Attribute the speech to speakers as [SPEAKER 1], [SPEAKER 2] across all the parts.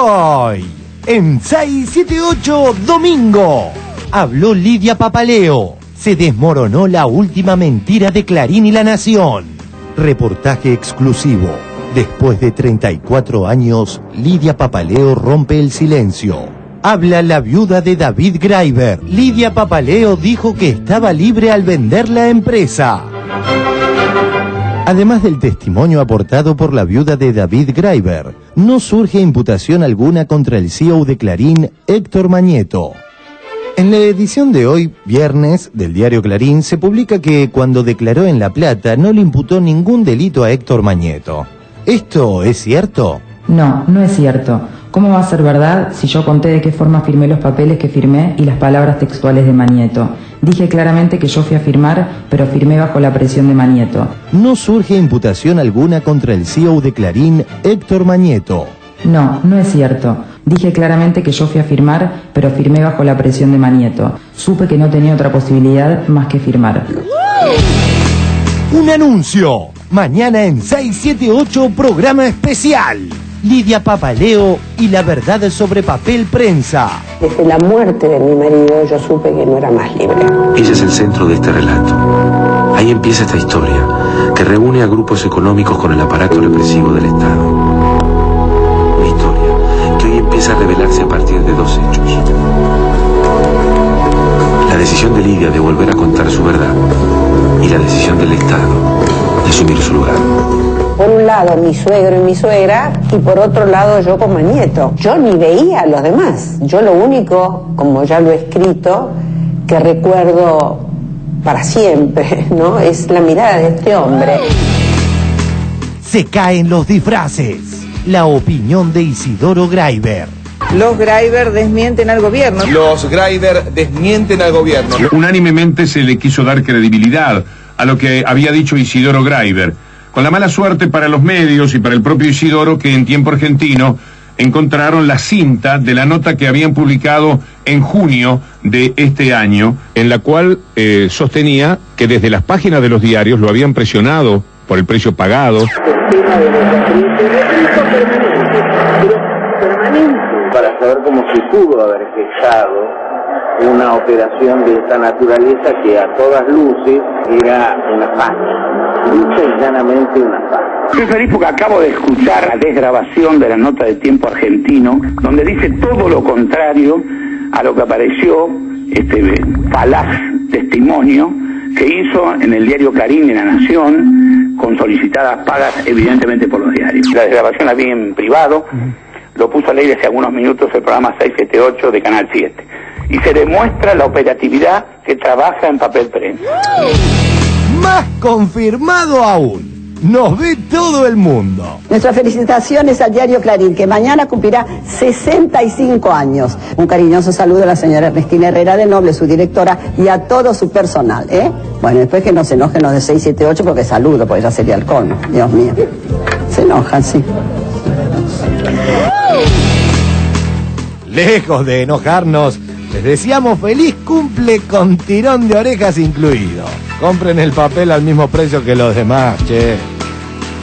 [SPEAKER 1] Hoy, en 678 Domingo, habló Lidia Papaleo. Se desmoronó la última mentira de Clarín y La Nación. Reportaje exclusivo. Después de 34 años, Lidia Papaleo rompe el silencio. Habla la viuda de David Graeber. Lidia Papaleo dijo que estaba libre al vender la empresa. Además del testimonio aportado por la viuda de David Graeber, no surge imputación alguna contra el CEO de Clarín, Héctor Mañeto. En la edición de hoy, viernes, del diario Clarín, se publica que cuando declaró en La Plata no le imputó ningún delito a Héctor Mañeto. ¿Esto es cierto?
[SPEAKER 2] No, no es cierto. ¿Cómo va a ser verdad si yo conté de qué forma firmé los papeles que firmé y las palabras textuales de Mañeto? Dije claramente que yo fui a firmar, pero firmé bajo la presión de Mañeto.
[SPEAKER 1] No surge imputación alguna contra el CEO de Clarín, Héctor Mañeto.
[SPEAKER 2] No, no es cierto. Dije claramente que yo fui a firmar, pero firmé bajo la presión de Mañeto. Supe que no tenía otra posibilidad más que firmar.
[SPEAKER 1] Un anuncio. Mañana en 678 programa especial. Lidia Papaleo y la verdad sobre papel prensa.
[SPEAKER 3] Desde la muerte de mi marido yo supe que no era más libre.
[SPEAKER 4] Ella es el centro de este relato. Ahí empieza esta historia, que reúne a grupos económicos con el aparato represivo del Estado. Una historia que hoy empieza a revelarse a partir de dos hechos. La decisión de Lidia de volver a contar su verdad y la decisión del Estado de asumir su lugar.
[SPEAKER 3] Por un lado mi suegro y mi suegra, y por otro lado yo con Mañeto. Yo ni veía a los demás. Yo lo único, como ya lo he escrito, que recuerdo para siempre, ¿no? Es la mirada de este hombre.
[SPEAKER 1] Se caen los disfraces. La opinión de Isidoro Graeber.
[SPEAKER 5] Los Graeber desmienten al gobierno.
[SPEAKER 6] Los Graeber desmienten al gobierno.
[SPEAKER 7] Unánimemente se le quiso dar credibilidad a lo que había dicho Isidoro Graeber, con la mala suerte para los medios y para el propio Isidoro que en Tiempo Argentino encontraron la cinta de la nota que habían publicado en junio de este año, en la cual sostenía que desde las páginas de los diarios lo habían presionado por el precio pagado.
[SPEAKER 8] Para saber cómo se pudo haber gestado una operación de esta naturaleza que a todas luces era una facha, lucha y llanamente una facha.
[SPEAKER 9] Estoy feliz porque acabo de escuchar la desgrabación de la nota de Tiempo Argentino, donde dice todo lo contrario a lo que apareció este falaz testimonio que hizo en el diario Clarín de La Nación, con solicitadas pagas evidentemente por los diarios. La desgrabación la vi en privado, lo puso al aire hace algunos minutos el programa 678 de Canal 7. Y se demuestra la operatividad que trabaja en papel prensa.
[SPEAKER 1] Más confirmado aún. Nos ve todo el mundo.
[SPEAKER 3] Nuestras felicitaciones al diario Clarín, que mañana cumplirá 65 años. Un cariñoso saludo a la señora Ernestina Herrera de Noble, su directora, y a todo su personal, ¿eh? Bueno, después que no se enojen los de 678, porque saludo, porque ya sería el colmo. Dios mío. Se enojan, sí.
[SPEAKER 1] Lejos de enojarnos, les deseamos feliz cumple con tirón de orejas incluido. Compren el papel al mismo precio que los demás, che.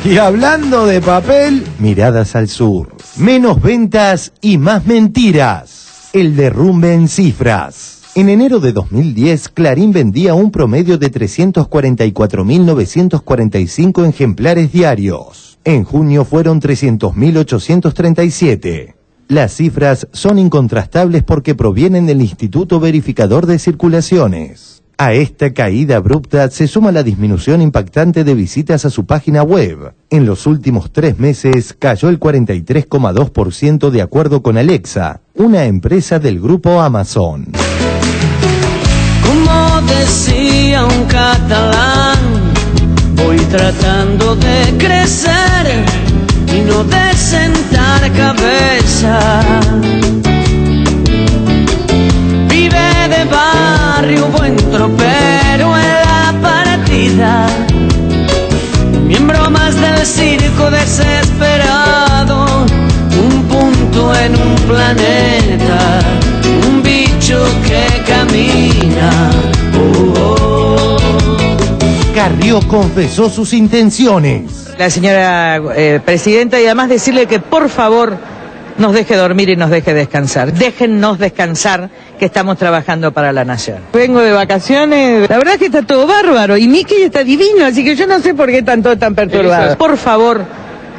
[SPEAKER 1] Y hablando de papel, miradas al sur. Menos ventas y más mentiras. El derrumbe en cifras. En enero de 2010, Clarín vendía un promedio de 344.945 ejemplares diarios. En junio fueron 300.837. Las cifras son incontrastables porque provienen del Instituto Verificador de Circulaciones. A esta caída abrupta se suma la disminución impactante de visitas a su página web. En los últimos 3 meses cayó el 43,2% de acuerdo con Alexa, una empresa del grupo Amazon.
[SPEAKER 10] Como decía un catalán, voy tratando de crecer y no de sentar cabeza. Vive de barrio, buen tropero en la partida, miembro más del circo desesperado, un punto en un planeta, un bicho que camina.
[SPEAKER 1] Carrió confesó sus intenciones.
[SPEAKER 5] La señora presidenta, y además decirle que por favor nos deje dormir y nos deje descansar. Déjennos descansar, que estamos trabajando para la nación. Vengo de vacaciones, la verdad que está todo bárbaro, y Mickey está divino, así que yo no sé por qué están todos tan perturbados. Por favor,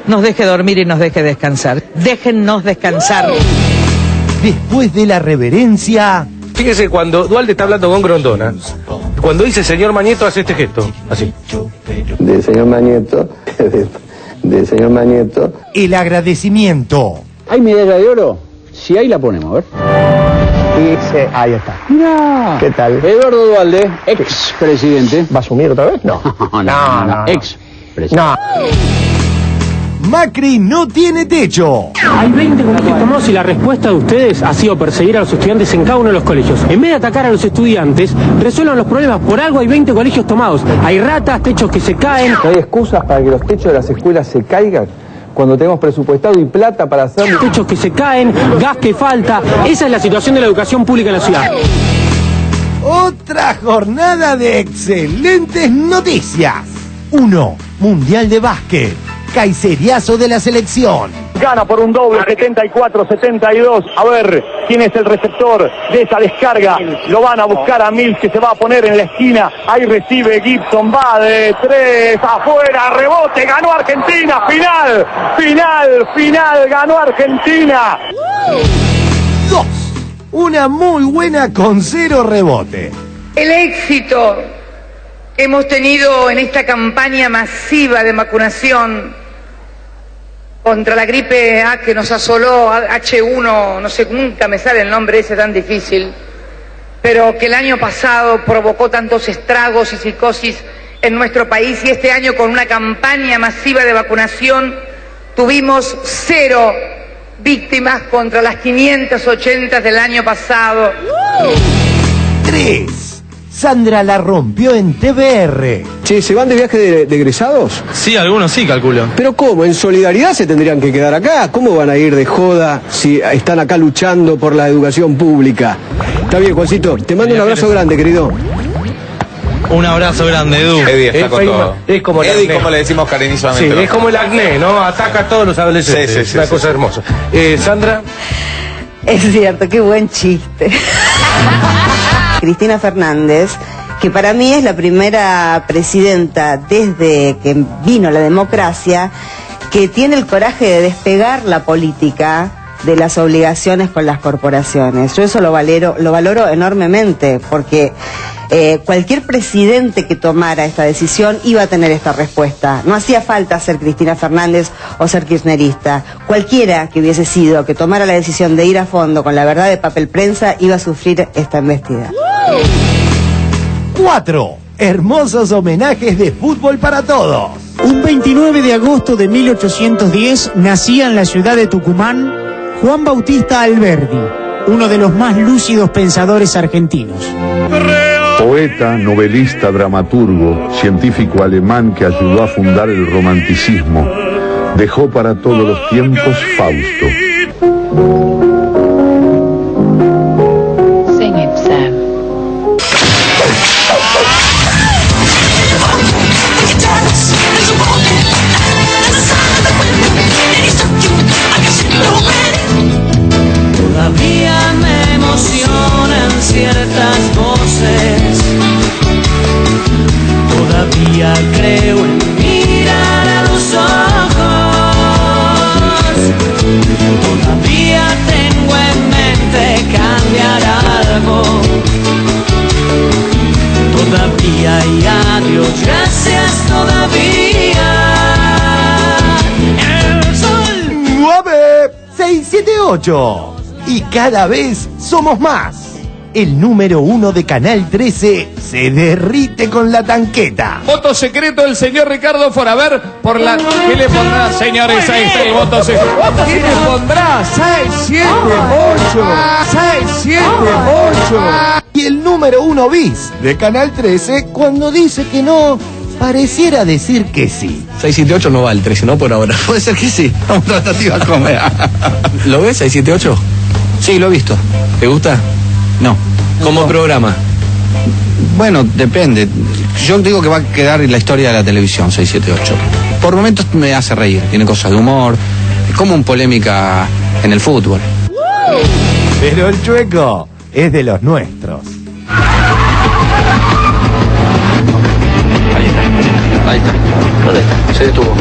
[SPEAKER 5] nos deje dormir y nos deje descansar. Déjennos descansar.
[SPEAKER 1] Después de la reverencia...
[SPEAKER 11] Fíjese, cuando Duhalde está hablando con Grondona, cuando dice señor Mañeto, hace este gesto, así.
[SPEAKER 8] Del señor Mañeto, del señor Mañeto.
[SPEAKER 1] El agradecimiento.
[SPEAKER 12] ¿Hay medalla de oro? Si hay, la ponemos, a ver.
[SPEAKER 8] Dice, ahí está.
[SPEAKER 12] Mirá.
[SPEAKER 8] ¿Qué tal?
[SPEAKER 12] Eduardo Duhalde, ex presidente.
[SPEAKER 8] ¿Va a asumir otra vez? No.
[SPEAKER 12] No. Ex presidente.
[SPEAKER 8] No.
[SPEAKER 1] Macri no tiene techo.
[SPEAKER 13] Hay 20 colegios tomados y la respuesta de ustedes ha sido perseguir a los estudiantes en cada uno de los colegios. En vez de atacar a los estudiantes, resuelvan los problemas. Por algo hay 20 colegios tomados. Hay ratas, techos que se caen.
[SPEAKER 6] ¿No hay excusas para que los techos de las escuelas se caigan? Cuando tenemos presupuestado y plata para hacerlo.
[SPEAKER 13] Techos que se caen, gas que falta. Esa es la situación de la educación pública en la ciudad.
[SPEAKER 1] Otra jornada de excelentes noticias. 1. Mundial de básquet. Caiceriazo de la selección.
[SPEAKER 14] Gana por un doble, 74-72. A ver quién es el receptor de esa descarga. Lo van a buscar a Mills, que se va a poner en la esquina. Ahí recibe Gibson, va de 3, afuera, rebote, ganó Argentina. Final, ganó Argentina.
[SPEAKER 1] 2. Una muy buena con 0 rebote.
[SPEAKER 15] El éxito que hemos tenido en esta campaña masiva de vacunación contra la gripe A que nos asoló, H1, no sé, nunca me sale el nombre ese tan difícil, pero que el año pasado provocó tantos estragos y psicosis en nuestro país, y este año con una campaña masiva de vacunación tuvimos 0 víctimas contra las 580 del año pasado.
[SPEAKER 1] 3. Sandra la rompió en TBR.
[SPEAKER 16] Che, ¿se van de viaje de egresados?
[SPEAKER 17] Sí, algunos sí, calculo.
[SPEAKER 16] ¿Pero cómo? ¿En solidaridad se tendrían que quedar acá? ¿Cómo van a ir de joda si están acá luchando por la educación pública? Está bien, Juancito. Te mando un abrazo grande, querido.
[SPEAKER 17] Un abrazo grande, Edu.
[SPEAKER 11] Eddie está con todo.
[SPEAKER 6] Es como el
[SPEAKER 11] Eddie,
[SPEAKER 6] acné.
[SPEAKER 11] como le decimos cariñosamente.
[SPEAKER 6] Sí, es como el acné, ¿no? Ataca a todos los adolescentes.
[SPEAKER 11] Sí,
[SPEAKER 6] es una cosa hermosa. Sandra.
[SPEAKER 18] Es cierto, qué buen chiste. Cristina Fernández, que para mí es la primera presidenta desde que vino la democracia, que tiene el coraje de despegar la política de las obligaciones con las corporaciones. Yo eso lo valoro enormemente, porque cualquier presidente que tomara esta decisión iba a tener esta respuesta. No hacía falta ser Cristina Fernández o ser kirchnerista. Cualquiera que hubiese sido, que tomara la decisión de ir a fondo con la verdad de papel prensa, iba a sufrir esta embestida.
[SPEAKER 1] 4. Hermosos homenajes de fútbol para todos.
[SPEAKER 19] Un 29 de agosto de 1810 nacía en la ciudad de Tucumán Juan Bautista Alberdi, uno de los más lúcidos pensadores argentinos.
[SPEAKER 20] Poeta, novelista, dramaturgo, científico alemán que ayudó a fundar el romanticismo, dejó para todos los tiempos Fausto.
[SPEAKER 21] Sing it, Sam.
[SPEAKER 10] Todavía me emocionan ciertas voces, todavía creo en mirar a los ojos, todavía tengo en mente cambiar algo, todavía y adiós, gracias todavía. El sol
[SPEAKER 1] 9, 6, 7, 8. Y cada vez somos más. El número 1 de Canal 13 se derrite con la tanqueta.
[SPEAKER 6] Voto secreto del señor Ricardo Foraver por la... ¿Qué le pondrá, señores? Ahí está el voto secreto. ¿Qué le pondrá? 6, 7, 8. 6, 7, 8.
[SPEAKER 1] Y el número 1 bis de Canal 13, cuando dice que no, pareciera decir que sí.
[SPEAKER 17] 678 no va el 13, ¿no? Por ahora. Puede ser que sí. Vamos a tratativa como. ¿Lo ves, 678? Sí, lo he visto. ¿Te gusta? No. ¿Como programa? Bueno, depende. Yo digo que va a quedar en la historia de la televisión, 678. Por momentos me hace reír. Tiene cosas de humor. Es como un polémica en el fútbol.
[SPEAKER 1] Pero el Chueco es de los nuestros.
[SPEAKER 11] Ahí está. ¿Dónde está? Se detuvo.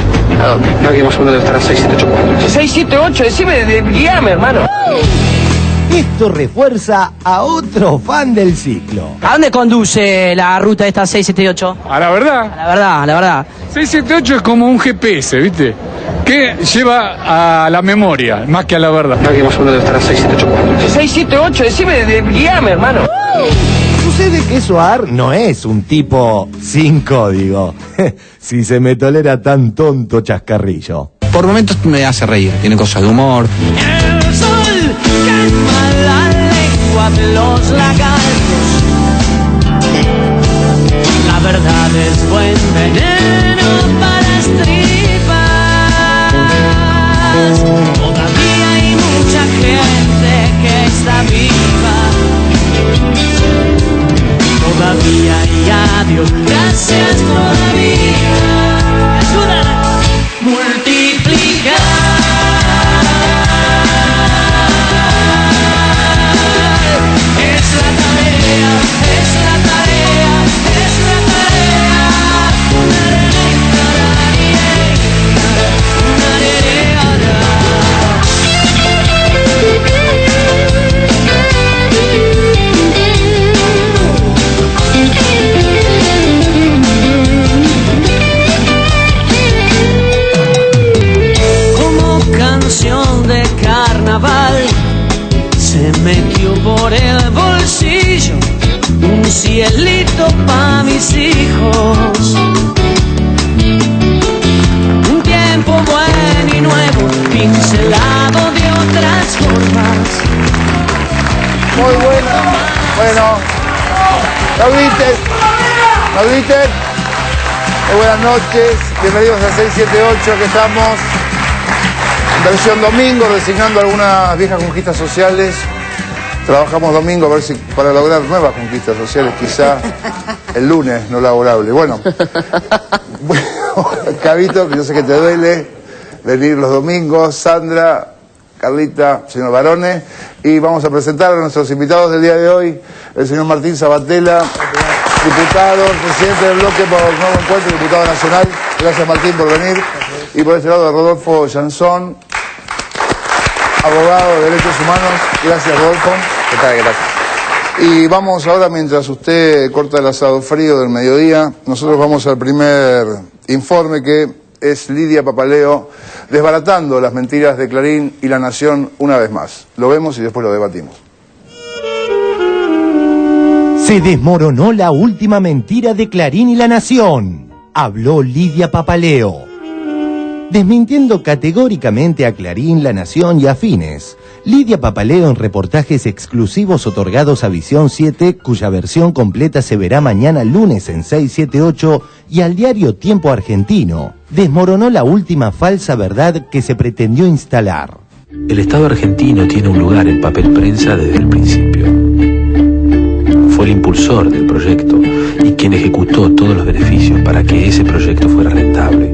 [SPEAKER 11] ¿A dónde? No, aquí más o menos debe estar a 6784. 678, decime, guíame, hermano.
[SPEAKER 1] Esto refuerza a otro fan del ciclo.
[SPEAKER 21] ¿A dónde conduce la ruta esta 678?
[SPEAKER 6] A la verdad.
[SPEAKER 21] A la verdad, a la verdad.
[SPEAKER 6] 678 es como un GPS, ¿viste? Que lleva a la memoria, más que a la verdad.
[SPEAKER 11] No, aquí más o menos debe estar a 6784. 678, decime, guíame, hermano.
[SPEAKER 1] Sucede que Soar no es un tipo sin código. Si se me tolera tan tonto chascarrillo.
[SPEAKER 17] Por momentos me hace reír, tiene cosas de humor.
[SPEAKER 10] El sol calma la lengua de los lagartos. La verdad es buen veneno para las tripas. Todavía hay mucha gente que está viva. Todavía hay adiós, gracias todavía. Ayuda a multiplicar. Es la tarea, es la tarea, es la tarea. Como canción de carnaval se metió por el bolsillo un cielito pa' mis hijos. Un tiempo bueno y nuevo, pincelado de otras formas.
[SPEAKER 22] Muy bueno. Bueno. ¿Lo viste? ¿Lo viste? Muy buenas noches. Bienvenidos a 678, que estamos en versión domingo, resignando algunas viejas conquistas sociales. Trabajamos domingo a ver si para lograr nuevas conquistas sociales, quizá el lunes no laborable. Bueno, Cabito, que yo sé que te duele venir los domingos, Sandra, Carlita, señor Barone, y vamos a presentar a nuestros invitados del día de hoy, el señor Martín Sabatella, diputado, presidente del bloque por el Nuevo Encuentro, diputado nacional. Gracias, Martín, por venir. Y por este lado, Rodolfo Jansón, abogado de derechos humanos. Gracias, Rodolfo.
[SPEAKER 11] ¿Qué tal? ¿Qué tal?
[SPEAKER 22] Y vamos ahora, mientras usted corta el asado frío del mediodía, nosotros vamos al primer informe, que es Lidia Papaleo desbaratando las mentiras de Clarín y La Nación una vez más. Lo vemos y después lo debatimos.
[SPEAKER 1] Se desmoronó la última mentira de Clarín y La Nación. Habló Lidia Papaleo. Desmintiendo categóricamente a Clarín, La Nación y afines, Lidia Papaleo, en reportajes exclusivos otorgados a Visión 7, cuya versión completa se verá mañana lunes en 678, y al diario Tiempo Argentino, desmoronó la última falsa verdad que se pretendió instalar.
[SPEAKER 4] El Estado argentino tiene un lugar en Papel Prensa desde el principio. Fue el impulsor del proyecto y quien ejecutó todos los beneficios para que ese proyecto fuera rentable,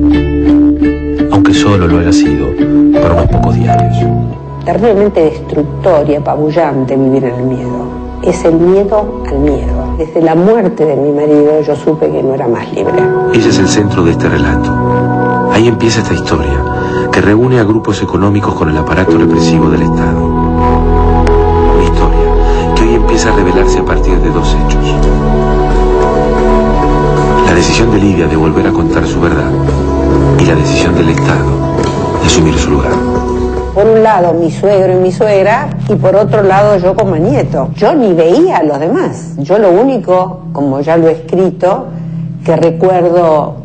[SPEAKER 4] aunque solo lo haya sido por unos pocos diarios.
[SPEAKER 23] Terriblemente destructor y apabullante vivir en el miedo. Es el miedo al miedo. Desde la muerte de mi marido yo supe que no era más libre.
[SPEAKER 4] Ella es el centro de este relato. Ahí empieza esta historia, que reúne a grupos económicos con el aparato represivo del Estado. Una historia que hoy empieza a revelarse a partir de dos hechos. La decisión de Lidia de volver a contar su verdad y la decisión del Estado de asumir su lugar.
[SPEAKER 23] Por un lado mi suegro y mi suegra, y por otro lado yo como nieto. Yo ni veía a los demás. Yo lo único, como ya lo he escrito, que recuerdo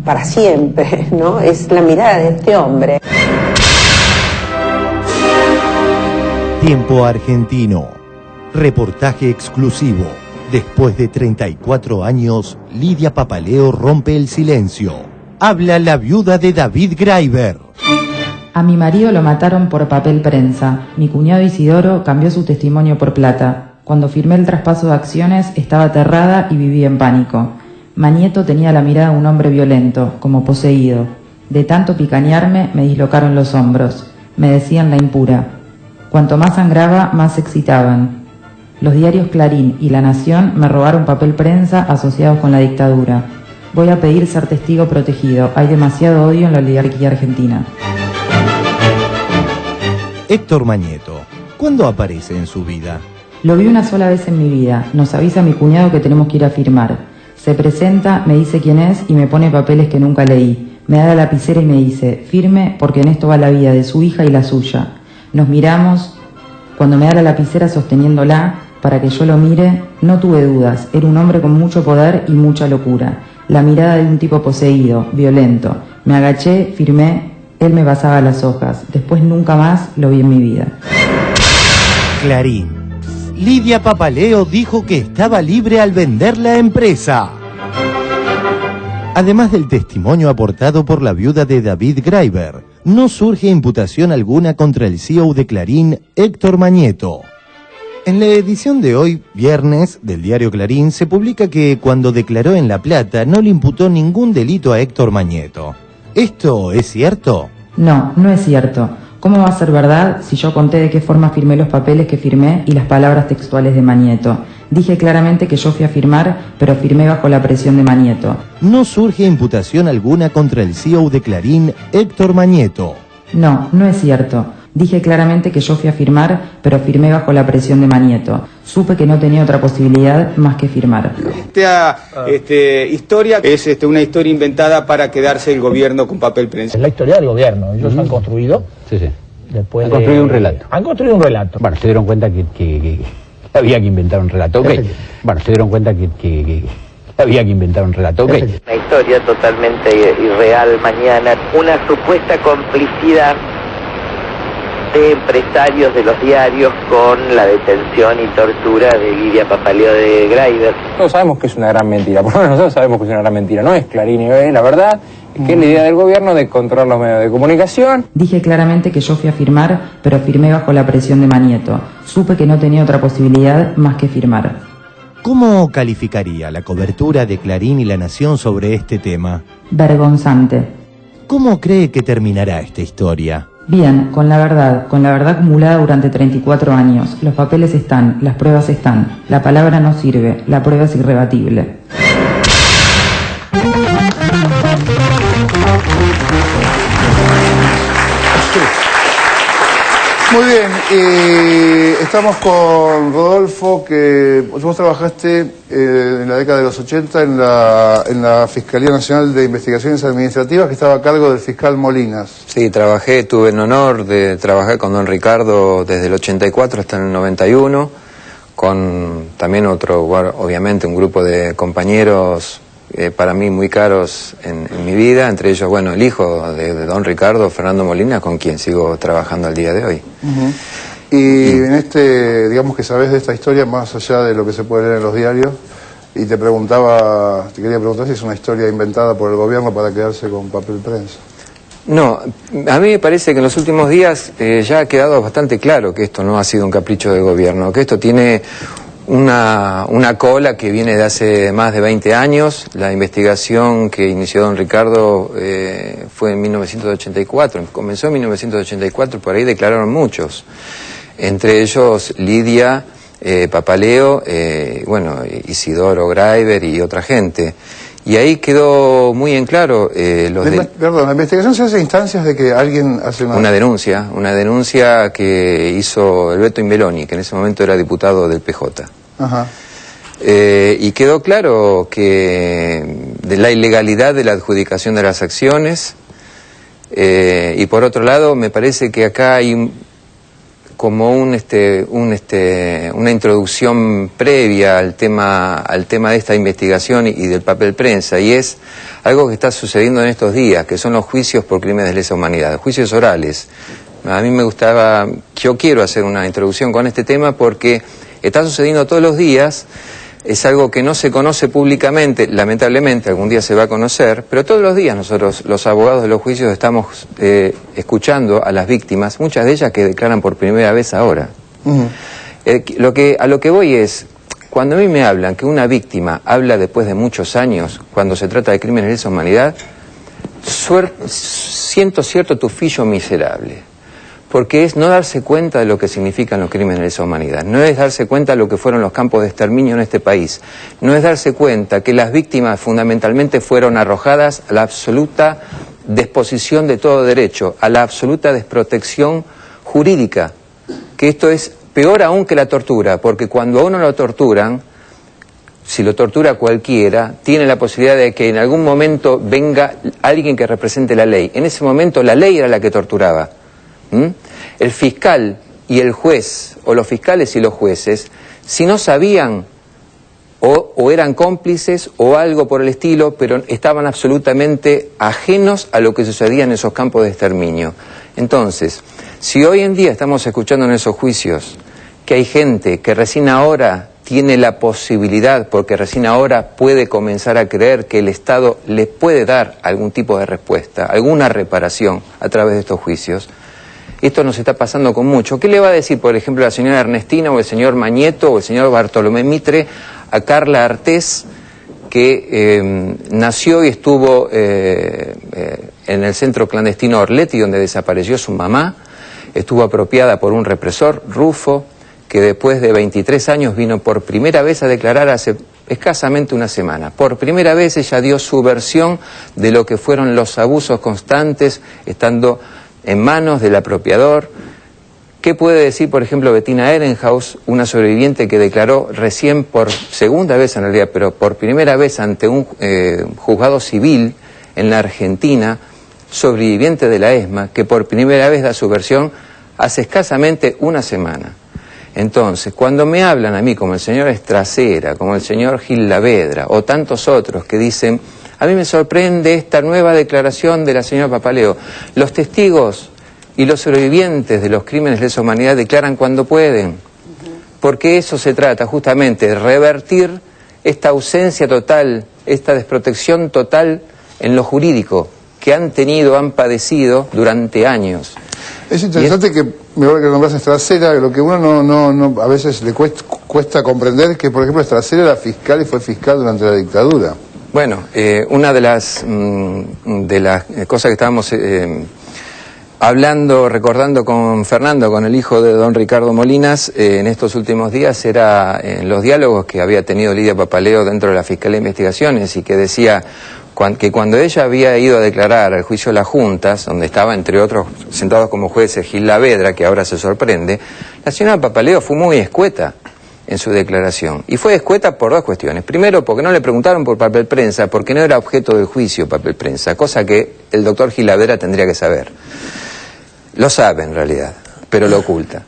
[SPEAKER 23] para siempre, ¿no?, es la mirada de este hombre.
[SPEAKER 1] Tiempo Argentino. Reportaje exclusivo. Después de 34 años, Lidia Papaleo rompe el silencio. Habla la viuda de David Graeber.
[SPEAKER 2] A mi marido lo mataron por Papel Prensa. Mi cuñado Isidoro cambió su testimonio por plata. Cuando firmé el traspaso de acciones estaba aterrada y vivía en pánico. Manieto tenía la mirada de un hombre violento, como poseído. De tanto picanearme me dislocaron los hombros. Me decían la impura. Cuanto más sangraba, más se excitaban. Los diarios Clarín y La Nación me robaron papel prensa asociados con la dictadura. Voy a pedir ser testigo protegido. Hay demasiado odio en la oligarquía argentina.
[SPEAKER 1] Héctor Mañeto, ¿cuándo aparece en su vida?
[SPEAKER 2] Lo vi una sola vez en mi vida. Nos avisa mi cuñado que tenemos que ir a firmar. Se presenta, me dice quién es y me pone papeles que nunca leí. Me da la lapicera y me dice, firme porque en esto va la vida de su hija y la suya. Nos miramos. Cuando me da la lapicera sosteniéndola para que yo lo mire, no tuve dudas. Era un hombre con mucho poder y mucha locura. La mirada de un tipo poseído, violento. Me agaché, firmé, él me pasaba las hojas. Después nunca más lo vi en mi vida.
[SPEAKER 1] Clarín. Lidia Papaleo dijo que estaba libre al vender la empresa. Además del testimonio aportado por la viuda de David Graeber, no surge imputación alguna contra el CEO de Clarín, Héctor Mañeto. En la edición de hoy, viernes, del diario Clarín, se publica que cuando declaró en La Plata no le imputó ningún delito a Héctor Mañeto. ¿Esto es cierto?
[SPEAKER 2] No, no es cierto. ¿Cómo va a ser verdad si yo conté de qué forma firmé los papeles que firmé y las palabras textuales de Mañeto? Dije claramente que yo fui a firmar, pero firmé bajo la presión de Mañeto.
[SPEAKER 1] No surge imputación alguna contra el CEO de Clarín, Héctor Mañeto.
[SPEAKER 2] No, no es cierto. Dije claramente que yo fui a firmar, pero firmé bajo la presión de Mañeto. Supe que no tenía otra posibilidad más que firmar.
[SPEAKER 3] Esta historia es una historia inventada para quedarse el gobierno con papel prensa.
[SPEAKER 7] Es la historia del gobierno. Ellos han construido.
[SPEAKER 12] Sí, sí.
[SPEAKER 7] Después
[SPEAKER 12] han construido un relato.
[SPEAKER 7] Han construido un relato.
[SPEAKER 12] Bueno, se dieron cuenta que había que inventar un relato. Okay. Bueno, se dieron cuenta que había que inventar un relato. Okay.
[SPEAKER 9] Una historia totalmente irreal mañana. Una supuesta complicidad de empresarios de los diarios con la detención y tortura de Lidia Papaleo de Graeber.
[SPEAKER 3] Todos sabemos que es una gran mentira, por lo menos nosotros sabemos que es una gran mentira. No es Clarín y la verdad, que es la idea del gobierno de controlar los medios de comunicación.
[SPEAKER 2] Dije claramente que yo fui a firmar, pero firmé bajo la presión de Mañeto. Supe que no tenía otra posibilidad más que firmar.
[SPEAKER 1] ¿Cómo calificaría la cobertura de Clarín y La Nación sobre este tema?
[SPEAKER 2] Vergonzante.
[SPEAKER 1] ¿Cómo cree que terminará esta historia?
[SPEAKER 2] Bien, con la verdad acumulada durante 34 años. Los papeles están, las pruebas están. La palabra no sirve, la prueba es irrebatible.
[SPEAKER 22] Muy bien, estamos con Rodolfo, que vos trabajaste en la década de los 80 en la Fiscalía Nacional de Investigaciones Administrativas, que estaba a cargo del fiscal Molinas.
[SPEAKER 24] Sí, tuve el honor de trabajar con don Ricardo desde el 84 hasta el 91, con también obviamente un grupo de compañeros para mí muy caros en mi vida, entre ellos, bueno, el hijo de don Ricardo, Fernando Molina, con quien sigo trabajando al día de hoy.
[SPEAKER 22] Y en digamos que sabés de esta historia más allá de lo que se puede leer en los diarios, y te quería preguntar si es una historia inventada por el gobierno para quedarse con papel prensa.
[SPEAKER 24] No, a mí me parece que en los últimos días ya ha quedado bastante claro que esto no ha sido un capricho del gobierno, que esto tiene una cola que viene de hace más de 20 años. La investigación que inició don Ricardo fue en 1984, comenzó en 1984, por ahí declararon muchos, entre ellos Lidia Papaleo, Isidoro Graeber y otra gente. Y ahí quedó muy en claro
[SPEAKER 22] Perdón, la investigación se hace a instancias de que alguien hace
[SPEAKER 24] una denuncia que hizo Alberto Imbeloni, que en ese momento era diputado del PJ.
[SPEAKER 22] Ajá.
[SPEAKER 24] Y quedó claro que de la ilegalidad de la adjudicación de las acciones, y por otro lado me parece que acá hay como una introducción previa al tema de esta investigación y del papel prensa, y es algo que está sucediendo en estos días, que son los juicios por crímenes de lesa humanidad, juicios orales. A mí yo quiero hacer una introducción con este tema porque está sucediendo todos los días. Es algo que no se conoce públicamente, lamentablemente algún día se va a conocer, pero todos los días nosotros, los abogados de los juicios, estamos escuchando a las víctimas, muchas de ellas que declaran por primera vez ahora. A lo que voy es, cuando a mí me hablan que una víctima habla después de muchos años, cuando se trata de crímenes de lesa humanidad, siento cierto tufillo miserable. porque es no darse cuenta de lo que significan los crímenes de lesa humanidad, no es darse cuenta de lo que fueron los campos de exterminio en este país, no es darse cuenta que las víctimas fundamentalmente fueron arrojadas a la absoluta desposición de todo derecho, a la absoluta desprotección jurídica, que esto es peor aún que la tortura, porque cuando a uno lo torturan, si lo tortura cualquiera, tiene la posibilidad de que en algún momento venga alguien que represente la ley. En ese momento la ley era la que torturaba. El fiscal y el juez, o los fiscales y los jueces, si no sabían o eran cómplices o algo por el estilo, pero estaban absolutamente ajenos a lo que sucedía en esos campos de exterminio. Entonces, si hoy en día estamos escuchando en esos juicios que hay gente que recién ahora tiene la posibilidad, porque recién ahora puede comenzar a creer que el Estado les puede dar algún tipo de respuesta, alguna reparación a través de estos juicios, esto nos está pasando con mucho. ¿Qué le va a decir, por ejemplo, la señora Ernestina o el señor Mañeto o el señor Bartolomé Mitre a Carla Artés, que nació y estuvo en el centro clandestino Orletti, donde desapareció su mamá, estuvo apropiada por un represor, Rufo, que después de 23 años vino por primera vez a declarar hace escasamente una semana. Por primera vez ella dio su versión de lo que fueron los abusos constantes, estando en manos del apropiador. ¿Qué puede decir, por ejemplo, Bettina Ehrenhaus, una sobreviviente que declaró recién por segunda vez en realidad, pero por primera vez ante un juzgado civil en la Argentina, sobreviviente de la ESMA, que por primera vez da su versión hace escasamente una semana? Entonces, cuando me hablan a mí como el señor Estracera, como el señor Gil Lavedra o tantos otros que dicen, a mí me sorprende esta nueva declaración de la señora Papaleo, los testigos y los sobrevivientes de los crímenes de lesa humanidad declaran cuando pueden, porque eso se trata justamente de revertir esta ausencia total, esta desprotección total en lo jurídico que han tenido, han padecido durante años.
[SPEAKER 22] Es interesante que, mejor que nombras Estracera, lo que uno no a veces le cuesta comprender que, por ejemplo, Estracera era fiscal y fue fiscal durante la dictadura.
[SPEAKER 24] Bueno, una de las cosas que estábamos hablando, recordando con Fernando, con el hijo de don Ricardo Molinas, en estos últimos días, era en los diálogos que había tenido Lidia Papaleo dentro de la Fiscalía de Investigaciones, y que decía que cuando ella había ido a declarar al juicio de las juntas, donde estaba entre otros sentados como jueces Gil Lavedra, que ahora se sorprende, la señora Papaleo fue muy escueta en su declaración. Y fue escueta por dos cuestiones. Primero, porque no le preguntaron por papel prensa, porque no era objeto del juicio papel prensa, cosa que el doctor Gil Lavedra tendría que saber. Lo sabe en realidad, pero lo oculta.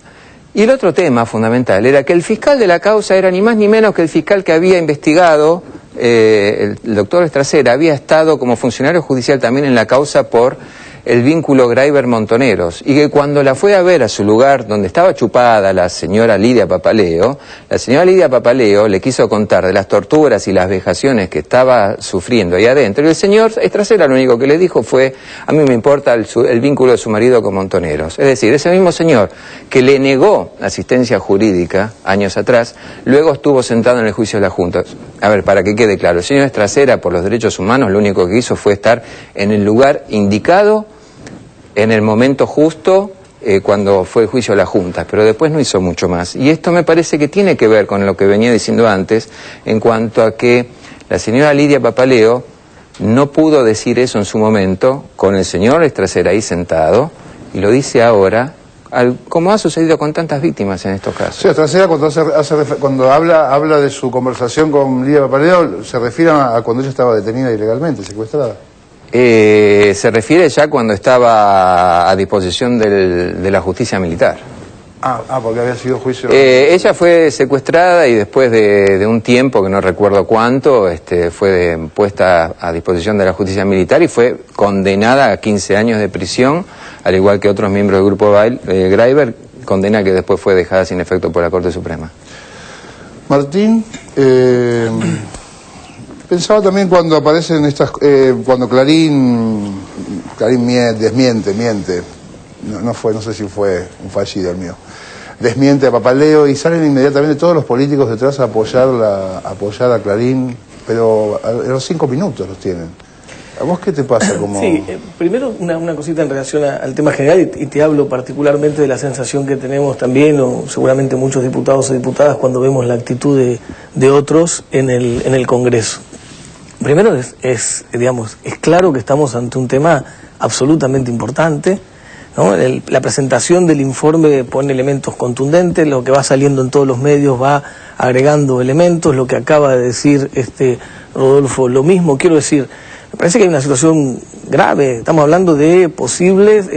[SPEAKER 24] Y el otro tema fundamental era que el fiscal de la causa era ni más ni menos que el fiscal que había investigado, el doctor Estracera, había estado como funcionario judicial también en la causa por el vínculo Greiber-Montoneros, y que cuando la fue a ver a su lugar donde estaba chupada la señora Lidia Papaleo, la señora Lidia Papaleo le quiso contar de las torturas y las vejaciones que estaba sufriendo ahí adentro, y el señor Estracera lo único que le dijo fue, a mí me importa el vínculo de su marido con Montoneros. Es decir, ese mismo señor que le negó asistencia jurídica años atrás, luego estuvo sentado en el juicio de la Junta. A ver, para que quede claro, el señor Estracera, por los derechos humanos, lo único que hizo fue estar en el lugar indicado, en el momento justo, cuando fue el juicio de la Junta, pero después no hizo mucho más. Y esto me parece que tiene que ver con lo que venía diciendo antes, en cuanto a que la señora Lidia Papaleo no pudo decir eso en su momento, con el señor Estracera ahí sentado, y lo dice ahora, como ha sucedido con tantas víctimas en estos casos.
[SPEAKER 22] Sí, Estracera cuando habla de su conversación con Lidia Papaleo, se refiere a cuando ella estaba detenida ilegalmente, secuestrada.
[SPEAKER 24] Se refiere ya cuando estaba a disposición de la justicia militar.
[SPEAKER 22] Porque había sido juicio.
[SPEAKER 24] Ella fue secuestrada y después de un tiempo, que no recuerdo cuánto, fue puesta a disposición de la justicia militar y fue condenada a 15 años de prisión, al igual que otros miembros del grupo Greiber, condena que después fue dejada sin efecto por la Corte Suprema.
[SPEAKER 22] Martín, pensaba también cuando aparecen estas, cuando Clarín miente, no sé si fue un fallido el mío, desmiente a Papaleo y salen inmediatamente todos los políticos detrás a apoyar a Clarín, pero a los 5 minutos los tienen. ¿A vos qué te pasa?
[SPEAKER 5] Sí, primero una cosita en relación al tema general y te hablo particularmente de la sensación que tenemos también, o seguramente muchos diputados o diputadas, cuando vemos la actitud de otros en el Congreso. Primero es claro que estamos ante un tema absolutamente importante, ¿no? La presentación del informe pone elementos contundentes, lo que va saliendo en todos los medios va agregando elementos, lo que acaba de decir Rodolfo, lo mismo. Quiero decir, me parece que hay una situación grave. Estamos hablando de posibles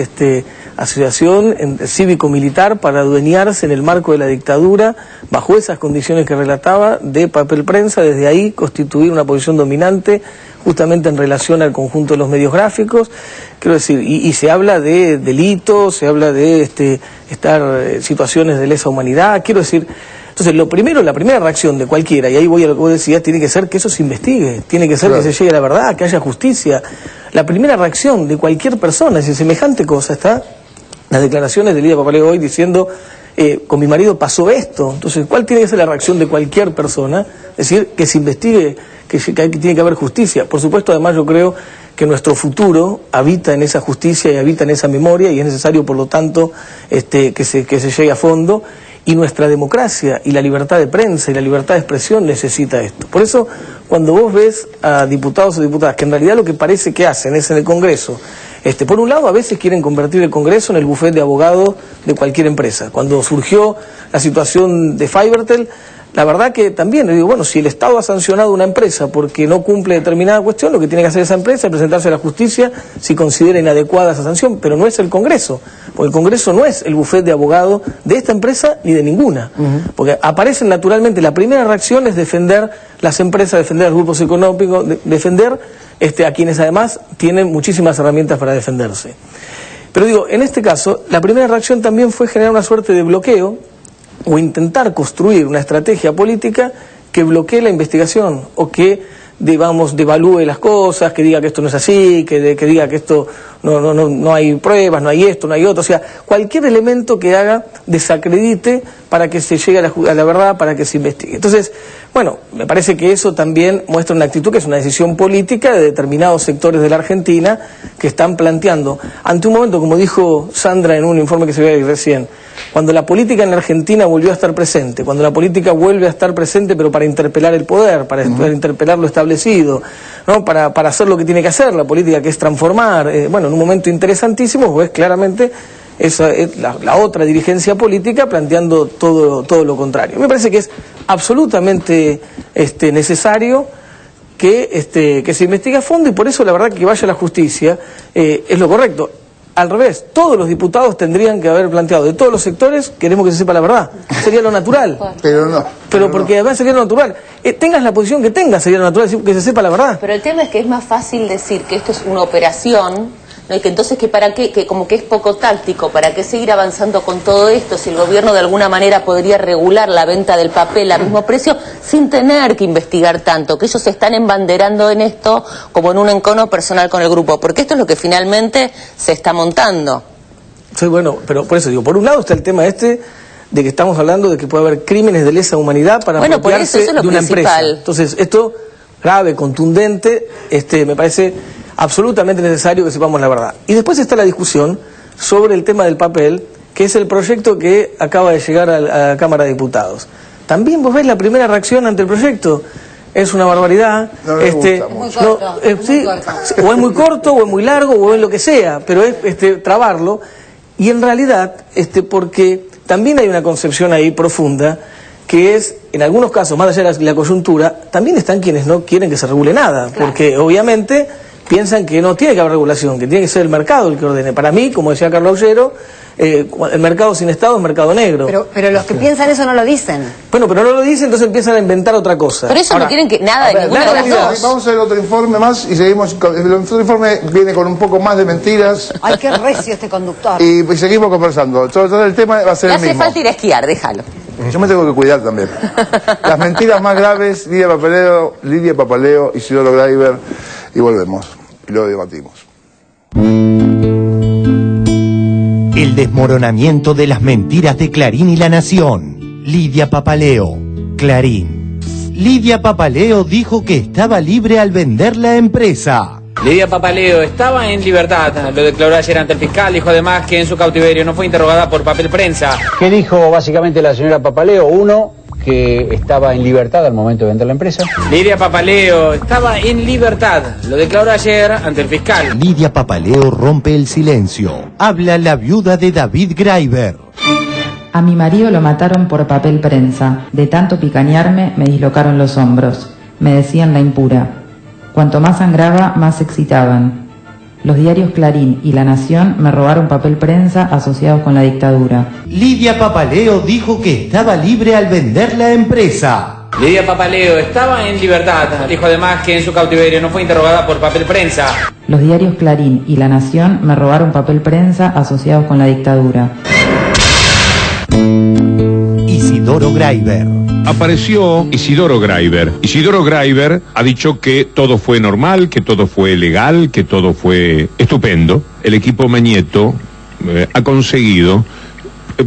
[SPEAKER 5] asociación cívico-militar para adueñarse en el marco de la dictadura, bajo esas condiciones que relataba, de papel prensa, desde ahí constituir una posición dominante justamente en relación al conjunto de los medios gráficos. Quiero decir, y se habla de delitos, se habla de situaciones de lesa humanidad. Quiero decir, entonces la primera reacción de cualquiera, y ahí voy a lo que vos decías, tiene que ser que eso se investigue, tiene que ser que se llegue a la verdad, que haya justicia. La primera reacción de cualquier persona, si semejante cosa está, las declaraciones de Lidia Papaleo hoy diciendo, con mi marido pasó esto. Entonces, ¿cuál tiene que ser la reacción de cualquier persona? Es decir, que se investigue, que tiene que haber justicia. Por supuesto, además yo creo que nuestro futuro habita en esa justicia y habita en esa memoria, y es necesario, por lo tanto, que se llegue a fondo. Y nuestra democracia y la libertad de prensa y la libertad de expresión necesita esto. Por eso, cuando vos ves a diputados o diputadas que en realidad lo que parece que hacen es en el Congreso, por un lado a veces quieren convertir el Congreso en el bufete de abogados de cualquier empresa. Cuando surgió la situación de Fivertel, la verdad que también, digo, bueno, si el Estado ha sancionado una empresa porque no cumple determinada cuestión, lo que tiene que hacer esa empresa es presentarse a la justicia si considera inadecuada esa sanción, pero no es el Congreso, porque el Congreso no es el bufete de abogados de esta empresa ni de ninguna, porque aparecen naturalmente, la primera reacción es defender las empresas, defender a los grupos económicos, defender a quienes además tienen muchísimas herramientas para defenderse. Pero digo, en este caso, la primera reacción también fue generar una suerte de bloqueo, o intentar construir una estrategia política que bloquee la investigación, o que, devalúe las cosas, que diga que esto no es así, que diga que esto no hay pruebas, no hay esto, no hay otro. O sea, cualquier elemento que haga desacredite para que se llegue a la verdad, para que se investigue. Entonces, bueno, me parece que eso también muestra una actitud que es una decisión política de determinados sectores de la Argentina que están planteando, ante un momento, como dijo Sandra en un informe que se ve ahí recién, cuando la política en la Argentina volvió a estar presente, cuando la política vuelve a estar presente pero para interpelar el poder, para interpelar lo establecido, ¿no? Para hacer lo que tiene que hacer la política, que es transformar, bueno, en un momento interesantísimo, pues claramente esa es la otra dirigencia política planteando todo lo contrario. Me parece que es absolutamente necesario que se investigue a fondo, y por eso la verdad que vaya a la justicia es lo correcto. Al revés, todos los diputados tendrían que haber planteado, de todos los sectores, queremos que se sepa la verdad. Sería lo natural.
[SPEAKER 22] Pero no.
[SPEAKER 5] Pero porque además sería lo natural. Tengas la posición que tengas, sería lo natural que se sepa la verdad.
[SPEAKER 8] Pero el tema es que es más fácil decir que esto es una operación, ¿no? Y que entonces que para qué, que como que es poco táctico, para qué seguir avanzando con todo esto si el gobierno de alguna manera podría regular la venta del papel a mismo precio sin tener que investigar tanto, que ellos se están embanderando en esto como en un encono personal con el grupo, porque esto es lo que finalmente se está montando.
[SPEAKER 5] Sí, bueno, pero por eso digo, por un lado está el tema de que estamos hablando de que puede haber crímenes de lesa humanidad para apropiarse
[SPEAKER 8] eso es lo
[SPEAKER 5] de una
[SPEAKER 8] principal.
[SPEAKER 5] empresa. Entonces, esto grave, contundente, me parece absolutamente necesario que sepamos la verdad. Y después está la discusión sobre el tema del papel, que es el proyecto que acaba de llegar a la Cámara de Diputados. También vos ves la primera reacción ante el proyecto. Es una barbaridad.
[SPEAKER 22] No me gusta mucho.
[SPEAKER 5] O es muy corto, o es muy largo, o es lo que sea, pero es trabarlo. Y en realidad, porque también hay una concepción ahí profunda, que es, en algunos casos, más allá de la coyuntura, también están quienes no quieren que se regule nada, porque obviamente piensan que no tiene que haber regulación, que tiene que ser el mercado el que ordene. Para mí, como decía Carlos Ollero, el mercado sin Estado es mercado negro.
[SPEAKER 13] Pero los que piensan eso no lo dicen.
[SPEAKER 5] Bueno, pero no lo dicen, entonces empiezan a inventar otra cosa.
[SPEAKER 8] Pero eso
[SPEAKER 5] Ahora,
[SPEAKER 8] no quieren que nada de ninguna de las dos.
[SPEAKER 22] Vamos a ver otro informe más y seguimos. El otro informe viene con un poco más de mentiras.
[SPEAKER 13] Ay, qué recio este conductor.
[SPEAKER 22] Y seguimos conversando. El tema va a ser
[SPEAKER 8] Le
[SPEAKER 22] el
[SPEAKER 8] hace
[SPEAKER 22] mismo.
[SPEAKER 8] falta ir a esquiar, déjalo.
[SPEAKER 22] Yo me tengo que cuidar también. Las mentiras más graves, Lidia Papaleo, Isidoro Graiber, y volvemos. Y lo debatimos.
[SPEAKER 1] El desmoronamiento de las mentiras de Clarín y La Nación. Lidia Papaleo, Clarín. Lidia Papaleo dijo que estaba libre al vender la empresa.
[SPEAKER 14] Lidia Papaleo estaba en libertad, lo declaró ayer ante el fiscal, dijo además que en su cautiverio no fue interrogada por papel prensa.
[SPEAKER 12] ¿Qué dijo básicamente la señora Papaleo? Uno, que estaba en libertad al momento de vender la empresa.
[SPEAKER 14] Lidia Papaleo estaba en libertad, lo declaró ayer ante el fiscal.
[SPEAKER 1] Lidia Papaleo rompe el silencio. Habla la viuda de David Graeber.
[SPEAKER 2] A mi marido lo mataron por papel prensa. De tanto picanearme, me dislocaron los hombros. Me decían la impura. Cuanto más sangraba, más se excitaban. Los diarios Clarín y La Nación me robaron papel prensa asociados con la dictadura.
[SPEAKER 1] Lidia Papaleo dijo que estaba libre al vender la empresa.
[SPEAKER 14] Lidia Papaleo estaba en libertad, dijo además que en su cautiverio no fue interrogada por papel prensa.
[SPEAKER 2] Los diarios Clarín y La Nación me robaron papel prensa asociados con la dictadura.
[SPEAKER 1] Isidoro Graeber.
[SPEAKER 15] Apareció Isidoro Graeber. Isidoro Graeber ha dicho que todo fue normal, que todo fue legal, que todo fue estupendo. El equipo Mañeto ha conseguido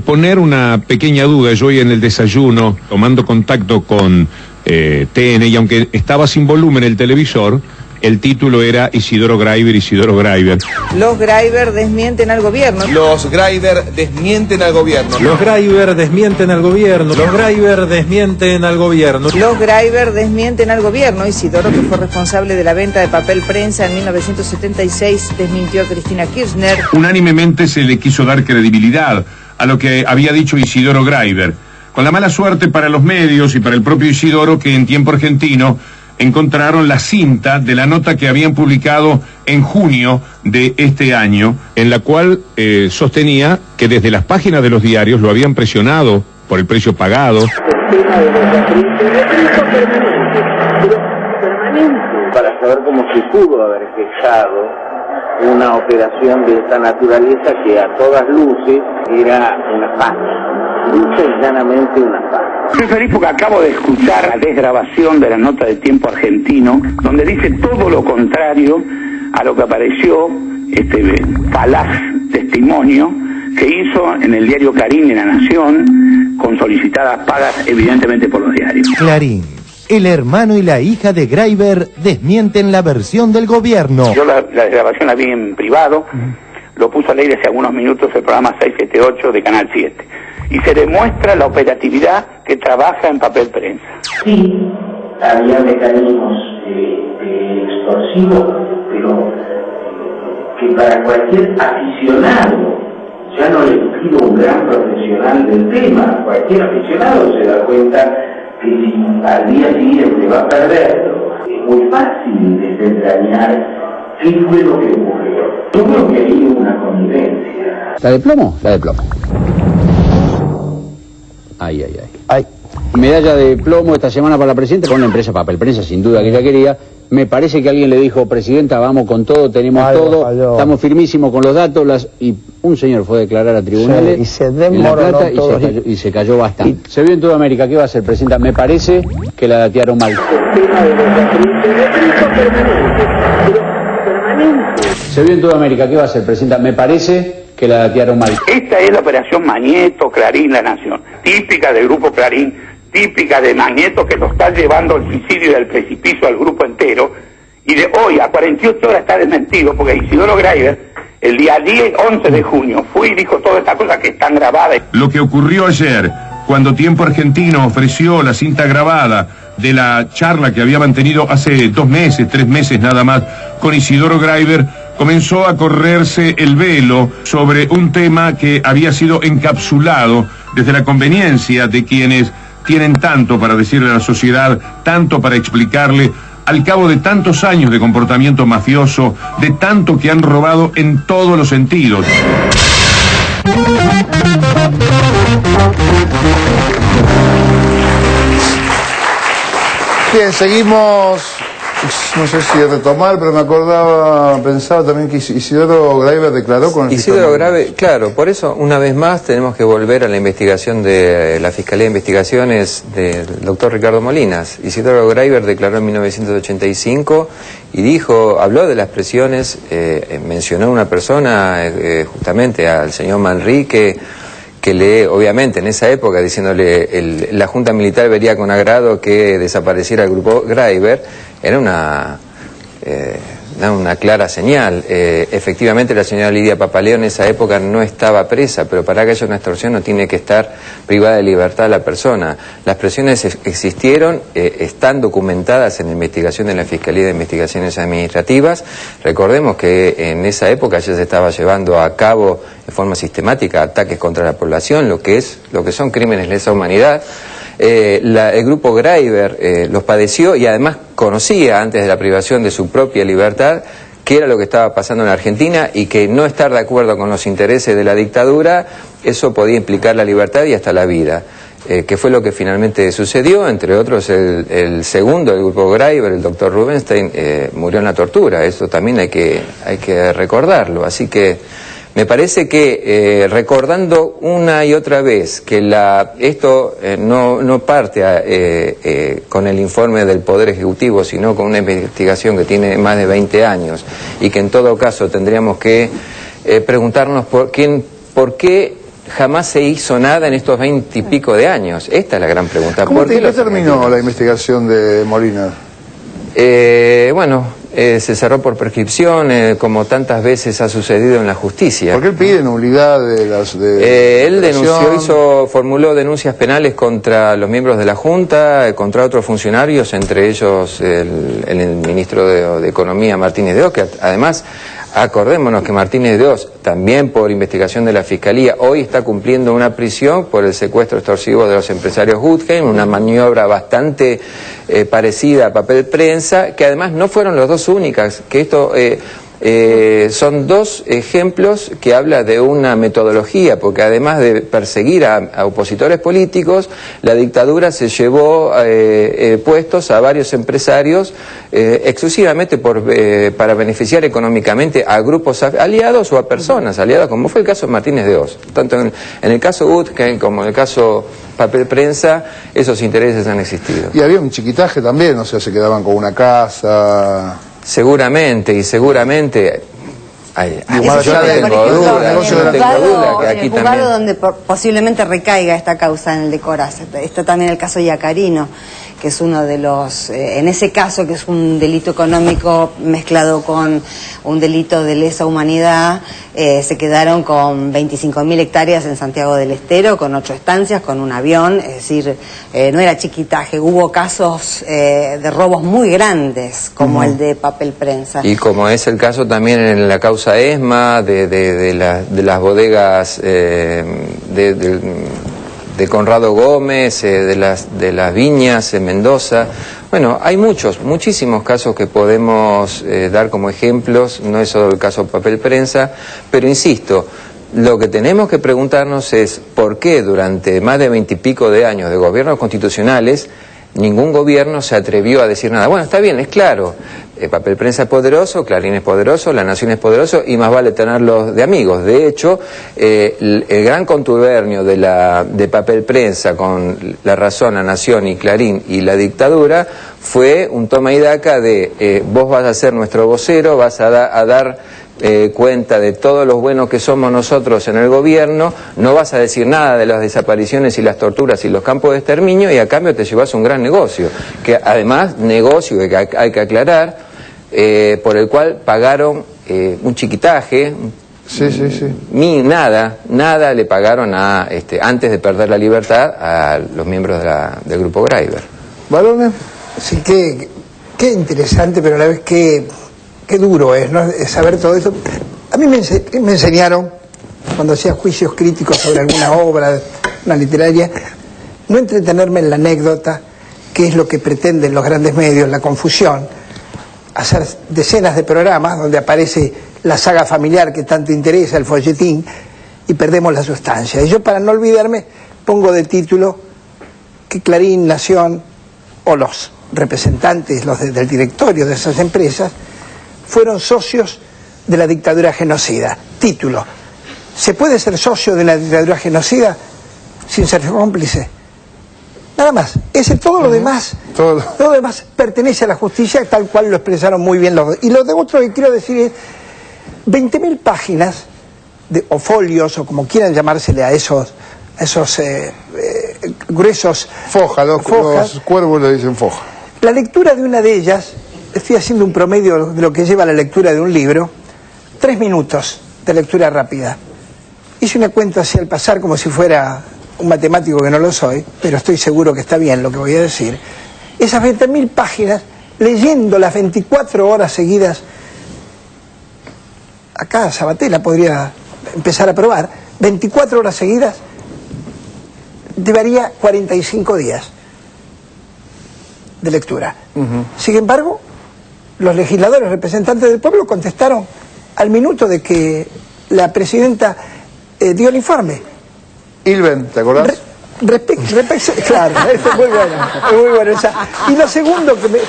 [SPEAKER 15] poner una pequeña duda. Yo hoy en el desayuno, tomando contacto con TN, y aunque estaba sin volumen el televisor, el título era Isidoro Graeber, Isidoro Graeber.
[SPEAKER 16] Los Graeber desmienten al gobierno.
[SPEAKER 18] Los Graeber desmienten al gobierno.
[SPEAKER 25] Los Graeber desmienten al gobierno. Los Graeber desmienten al gobierno.
[SPEAKER 16] Los Graeber desmienten al gobierno. Isidoro, que fue responsable de la venta de papel prensa en 1976, desmintió a Cristina Kirchner.
[SPEAKER 15] Unánimemente se le quiso dar credibilidad a lo que había dicho Isidoro Graeber, con la mala suerte para los medios y para el propio Isidoro, que en Tiempo Argentino encontraron la cinta de la nota que habían publicado en junio de este año, en la cual sostenía que desde las páginas de los diarios lo habían presionado por el precio pagado.
[SPEAKER 26] Para saber cómo se pudo haber gestado una operación de esta naturaleza que a todas luces era una farsa, lucha y llanamente una farsa.
[SPEAKER 27] Estoy feliz porque acabo de escuchar la desgrabación de la nota de Tiempo Argentino, donde dice todo lo contrario a lo que apareció este falaz testimonio que hizo en el diario Clarín y La Nación, con solicitadas pagas evidentemente por los diarios.
[SPEAKER 1] Clarín. El hermano y la hija de Graeber desmienten la versión del gobierno.
[SPEAKER 27] Yo la desgrabación la vi en privado, lo puso al aire hace algunos minutos el programa 678 de Canal 7. Y se demuestra la operatividad que trabaja en papel prensa.
[SPEAKER 26] Sí, había mecanismos extorsivos, pero que para cualquier aficionado, ya no le pido un gran profesional del tema, cualquier aficionado se da cuenta que si al día siguiente va a perderlo, es muy fácil desentrañar qué fue lo que ocurrió. Yo creo que hay una connivencia.
[SPEAKER 12] ¿La de plomo? La de plomo. Ay. Medalla de plomo esta semana para la presidenta con la empresa Papel Prensa, sin duda que ella quería. Me parece que alguien le dijo, presidenta, vamos con todo, tenemos todo, estamos firmísimos con los datos, y un señor fue a declarar a tribunales
[SPEAKER 27] y se
[SPEAKER 12] en La Plata y se cayó bastante. Se vio en toda América. ¿Qué va a hacer, presidenta? Me parece que la datearon mal. Se vio en toda América. ¿Qué va a hacer, presidenta? Me parece que la datearon mal.
[SPEAKER 27] Esta es la operación Mañeto, Clarín, La Nación, típica del grupo Clarín, típica de Mañeto, que lo está llevando al suicidio y al precipicio al grupo entero, y de hoy a 48 horas está desmentido, porque Isidoro Graeber, el día 11 de junio, fue y dijo todas estas cosas que están grabadas.
[SPEAKER 15] Lo que ocurrió ayer, cuando Tiempo Argentino ofreció la cinta grabada de la charla que había mantenido hace 2 meses, 3 meses nada más, con Isidoro Graeber, comenzó a correrse el velo sobre un tema que había sido encapsulado desde la conveniencia de quienes tienen tanto para decirle a la sociedad, tanto para explicarle, al cabo de tantos años de comportamiento mafioso, de tanto que han robado en todos los sentidos.
[SPEAKER 22] Bien, seguimos. No sé si retomar, pero pensaba también que Isidoro Graeber declaró con el
[SPEAKER 24] Isidoro Graeber, claro, por eso una vez más tenemos que volver a la investigación de la Fiscalía de Investigaciones del doctor Ricardo Molinas. Isidoro Graeber declaró en 1985 y habló de las presiones, mencionó a una persona, justamente al señor Manrique, que obviamente en esa época, diciéndole la Junta Militar vería con agrado que desapareciera el grupo Graeber, era una dan una clara señal. Efectivamente la señora Lidia Papaleo en esa época no estaba presa, pero para que haya una extorsión no tiene que estar privada de libertad la persona. Las presiones existieron, están documentadas en la investigación de la Fiscalía de Investigaciones Administrativas. Recordemos que en esa época ya se estaba llevando a cabo de forma sistemática ataques contra la población, lo que son crímenes de lesa humanidad. El grupo Graiber los padeció y además conocía antes de la privación de su propia libertad qué era lo que estaba pasando en Argentina, y que no estar de acuerdo con los intereses de la dictadura, eso podía implicar la libertad y hasta la vida. Que fue lo que finalmente sucedió. Entre otros el segundo del grupo Graiber, el doctor Rubinstein, murió en la tortura. Eso también hay que recordarlo. Así que me parece que recordando una y otra vez que esto no parte con el informe del Poder Ejecutivo, sino con una investigación que tiene más de 20 años, y que en todo caso tendríamos que preguntarnos por qué jamás se hizo nada en estos 20 y pico de años. Esta es la gran pregunta.
[SPEAKER 22] ¿Cómo terminó la investigación de Molina?
[SPEAKER 24] Se cerró por prescripción, como tantas veces ha sucedido en la justicia.
[SPEAKER 22] ¿Por qué él pide nulidad de
[SPEAKER 24] él formuló denuncias penales contra los miembros de la Junta, contra otros funcionarios, entre ellos el ministro de Economía, Martínez de Oz, que además, acordémonos que Martínez de Oz, también por investigación de la Fiscalía, hoy está cumpliendo una prisión por el secuestro extorsivo de los empresarios Guggenheim, una maniobra bastante parecida a papel prensa, que además no fueron las dos únicas, que esto son dos ejemplos que habla de una metodología, porque además de perseguir a opositores políticos, la dictadura se llevó puestos a varios empresarios exclusivamente para beneficiar económicamente a grupos aliados o a personas aliadas, como fue el caso de Martínez de Oz. Tanto en el caso Guggenheim como en el caso papel prensa, esos intereses han existido.
[SPEAKER 22] Y había un chiquitaje también, o sea, se quedaban con una casa.
[SPEAKER 24] Seguramente.
[SPEAKER 23] Yo tengo duda que aquí también, donde posiblemente recaiga esta causa en el Decoras. Está también el caso Yacarino, que es uno de los, en ese caso, que es un delito económico mezclado con un delito de lesa humanidad, se quedaron con 25.000 hectáreas en Santiago del Estero, con 8 estancias, con un avión, es decir, no era chiquitaje. Hubo casos de robos muy grandes, como el de papel prensa.
[SPEAKER 24] Y como es el caso también en la causa ESMA, de las bodegas de Conrado Gómez, de las viñas en Mendoza. Bueno, hay muchísimos casos que podemos dar como ejemplos, no es solo el caso papel prensa, pero insisto, lo que tenemos que preguntarnos es por qué durante más de 20 y pico de años de gobiernos constitucionales ningún gobierno se atrevió a decir nada. Bueno, está bien, es claro, papel prensa es poderoso, Clarín es poderoso, La Nación es poderoso y más vale tenerlos de amigos. De hecho, el gran contubernio de papel prensa con La Razón, La Nación y Clarín y la dictadura fue un toma y daca de vos vas a ser nuestro vocero, vas a dar cuenta de todos los buenos que somos nosotros en el gobierno, no vas a decir nada de las desapariciones y las torturas y los campos de exterminio, y a cambio te llevas un gran negocio, que además negocio que hay que aclarar, por el cual pagaron un chiquitaje. Nada le pagaron antes de perder la libertad a los miembros de del grupo Graiber.
[SPEAKER 22] ¿Varones?
[SPEAKER 6] Sí, qué interesante, pero a la vez qué duro es, ¿no? Saber todo eso. A mí me enseñaron, cuando hacía juicios críticos sobre alguna obra, una literaria, no entretenerme en la anécdota, que es lo que pretenden los grandes medios, la confusión, hacer decenas de programas donde aparece la saga familiar que tanto interesa, el folletín, y perdemos la sustancia. Y yo, para no olvidarme, pongo de título que Clarín, Nación o los representantes, del directorio de esas empresas, fueron socios de la dictadura genocida. Título: ¿se puede ser socio de la dictadura genocida sin ser cómplice? Nada más. Todo lo demás, todo lo demás pertenece a la justicia, tal cual lo expresaron muy bien los dos. Y lo de otro que quiero decir es 20.000 páginas o folios, o como quieran llamársele a esos gruesos
[SPEAKER 22] fojas. Los cuervos le dicen foja.
[SPEAKER 6] La lectura de una de ellas estoy haciendo un promedio de lo que lleva la lectura de un libro, 3 minutos de lectura rápida. Hice una cuenta así al pasar como si fuera un matemático que no lo soy, pero estoy seguro que está bien lo que voy a decir. Esas 20.000 páginas, leyendo las 24 horas seguidas, acá Sabatella podría empezar a probar, 24 horas seguidas, llevaría 45 días de lectura. Sin embargo, los legisladores representantes del pueblo contestaron al minuto de que la presidenta dio el informe.
[SPEAKER 22] Ilben, ¿te acordás?
[SPEAKER 6] Claro, esto es muy bueno esa. Y lo segundo que me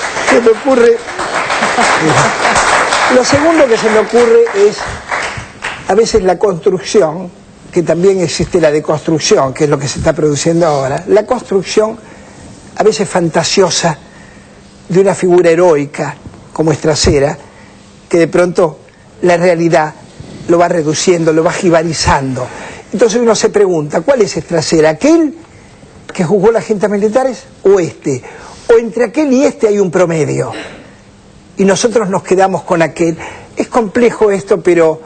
[SPEAKER 6] ocurre, es a veces la construcción, que también existe la deconstrucción, que es lo que se está produciendo ahora, la construcción a veces fantasiosa de una figura heroica como Estracera, que de pronto la realidad lo va reduciendo, lo va jibarizando. Entonces uno se pregunta, ¿cuál es Estracera? ¿Aquel que juzgó a las gentes militares o este? ¿O entre aquel y este hay un promedio? Y nosotros nos quedamos con aquel. Es complejo esto, pero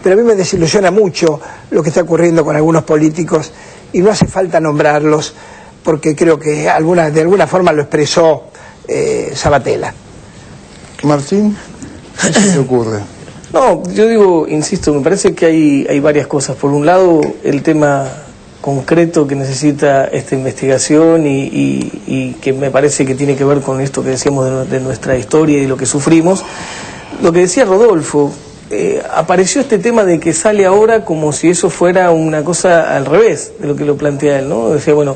[SPEAKER 6] a mí me desilusiona mucho lo que está ocurriendo con algunos políticos y no hace falta nombrarlos porque creo que de alguna forma lo expresó Sabatella.
[SPEAKER 22] Martín, ¿qué se te ocurre?
[SPEAKER 5] No, yo digo, insisto, me parece que hay varias cosas. Por un lado, el tema concreto que necesita esta investigación y que me parece que tiene que ver con esto que decíamos de nuestra historia y de lo que sufrimos. Lo que decía Rodolfo, apareció este tema de que sale ahora como si eso fuera una cosa al revés de lo que lo plantea él, ¿no? Decía, bueno,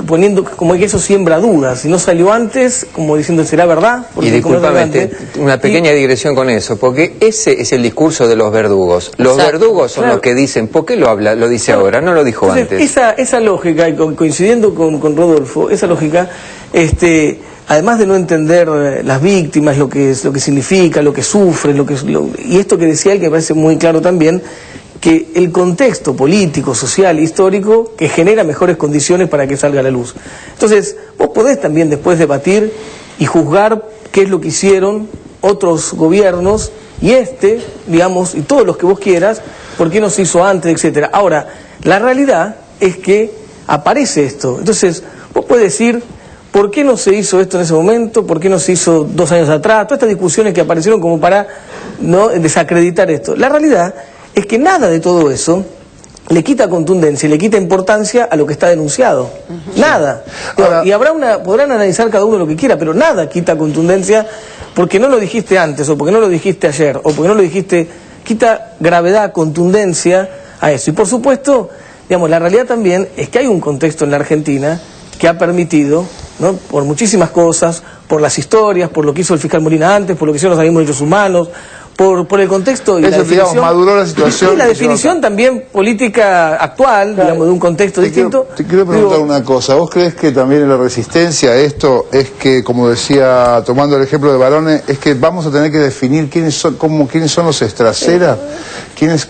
[SPEAKER 5] poniendo como que eso siembra dudas, si no salió antes, como diciendo, ¿será verdad?
[SPEAKER 24] Y discúlpame, una pequeña digresión con eso, porque ese es el discurso de los verdugos. Los verdugos son los que dicen, ¿por qué lo dice ahora? No lo dijo antes.
[SPEAKER 5] Esa lógica, y coincidiendo con Rodolfo, esa lógica, además de no entender las víctimas, lo que significa, lo que sufren, y esto que decía él, que me parece muy claro también, que el contexto político, social, histórico, que genera mejores condiciones para que salga a la luz. Entonces, vos podés también después debatir y juzgar qué es lo que hicieron otros gobiernos y digamos, y todos los que vos quieras, por qué no se hizo antes, etcétera. Ahora, la realidad es que aparece esto. Entonces, vos podés decir, ¿por qué no se hizo esto en ese momento? ¿Por qué no se hizo 2 años atrás? Todas estas discusiones que aparecieron como para no desacreditar esto. La realidad es que nada de todo eso le quita contundencia y le quita importancia a lo que está denunciado. Nada. Ahora, y podrán analizar cada uno lo que quiera, pero nada quita contundencia porque no lo dijiste antes, o porque no lo dijiste ayer, o porque no lo dijiste, quita gravedad, contundencia a eso. Y por supuesto, digamos, la realidad también es que hay un contexto en la Argentina que ha permitido, ¿no?, por muchísimas cosas, por las historias, por lo que hizo el fiscal Molina antes, por lo que hicieron los organismos de derechos humanos, por el contexto y la definición, digamos,
[SPEAKER 22] maduró la situación.
[SPEAKER 5] Y la definición también política actual, claro, digamos, de un contexto distinto.
[SPEAKER 22] Te quiero preguntar una cosa. ¿Vos crees que también en la resistencia a esto es que, como decía, tomando el ejemplo de Barone, es que vamos a tener que definir quiénes son los Estracera? ¿Quiénes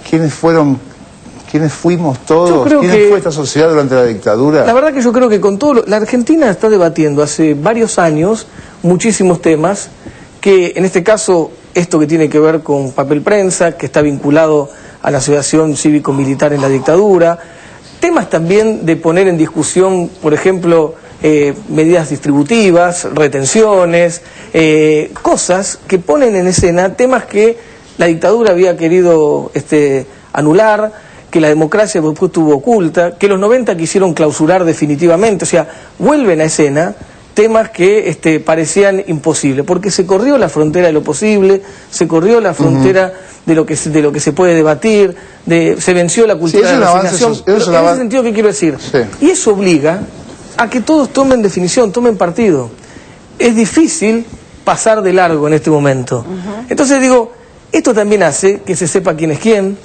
[SPEAKER 22] fuimos todos? ¿Quién fue esta sociedad durante la dictadura?
[SPEAKER 5] La verdad que yo creo que con todo... La Argentina está debatiendo hace varios años muchísimos temas que, en este caso, esto que tiene que ver con papel prensa, que está vinculado a la asociación cívico-militar en la dictadura, temas también de poner en discusión, por ejemplo, medidas distributivas, retenciones, cosas que ponen en escena temas que la dictadura había querido anular, que la democracia después tuvo oculta, que los 90 quisieron clausurar definitivamente, o sea, vuelven a escena temas que parecían imposibles, porque se corrió la frontera de lo posible, se corrió la frontera de lo que se puede debatir, se venció la cultura de la resignación. En ese sentido, ¿qué quiero decir? Sí. Y eso obliga a que todos tomen definición, tomen partido. Es difícil pasar de largo en este momento. Entonces digo, esto también hace que se sepa quién es quién,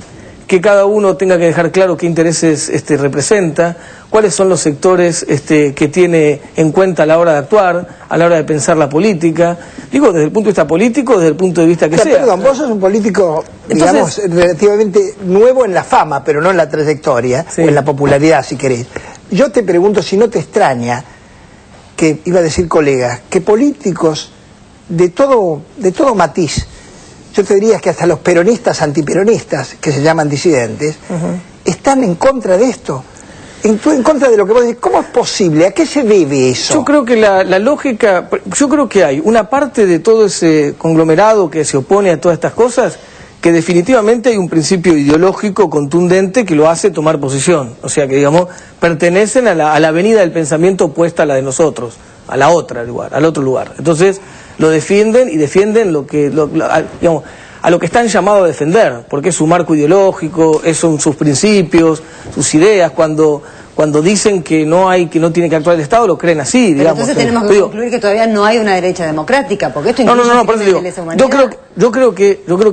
[SPEAKER 5] que cada uno tenga que dejar claro qué intereses representa, cuáles son los sectores que tiene en cuenta a la hora de actuar, a la hora de pensar la política. Digo, desde el punto de vista político, desde el punto de vista que sea.
[SPEAKER 6] Perdón, vos sos un político, digamos, relativamente nuevo en la fama, pero no en la trayectoria, o en la popularidad, si querés. Yo te pregunto si no te extraña que, iba a decir colegas, que políticos de todo matiz. Yo te diría que hasta los peronistas antiperonistas, que se llaman disidentes, están en contra de esto. En contra de lo que vos decís. ¿Cómo es posible? ¿A qué se debe eso?
[SPEAKER 5] Yo creo que la lógica, yo creo que hay una parte de todo ese conglomerado que se opone a todas estas cosas, que definitivamente hay un principio ideológico contundente que lo hace tomar posición. O sea que, digamos, pertenecen a la avenida del pensamiento opuesta a la de nosotros, a la otra lugar, al otro lugar. Entonces, lo defienden y defienden digamos, a lo que están llamados a defender, porque es su marco ideológico, son sus principios, sus ideas. Cuando dicen que no tiene que actuar el Estado, lo creen así,
[SPEAKER 13] pero
[SPEAKER 5] digamos.
[SPEAKER 13] Entonces tenemos que concluir que todavía no hay una derecha democrática, porque esto
[SPEAKER 5] No, por eso digo,
[SPEAKER 13] de lesa humanidad.
[SPEAKER 5] yo creo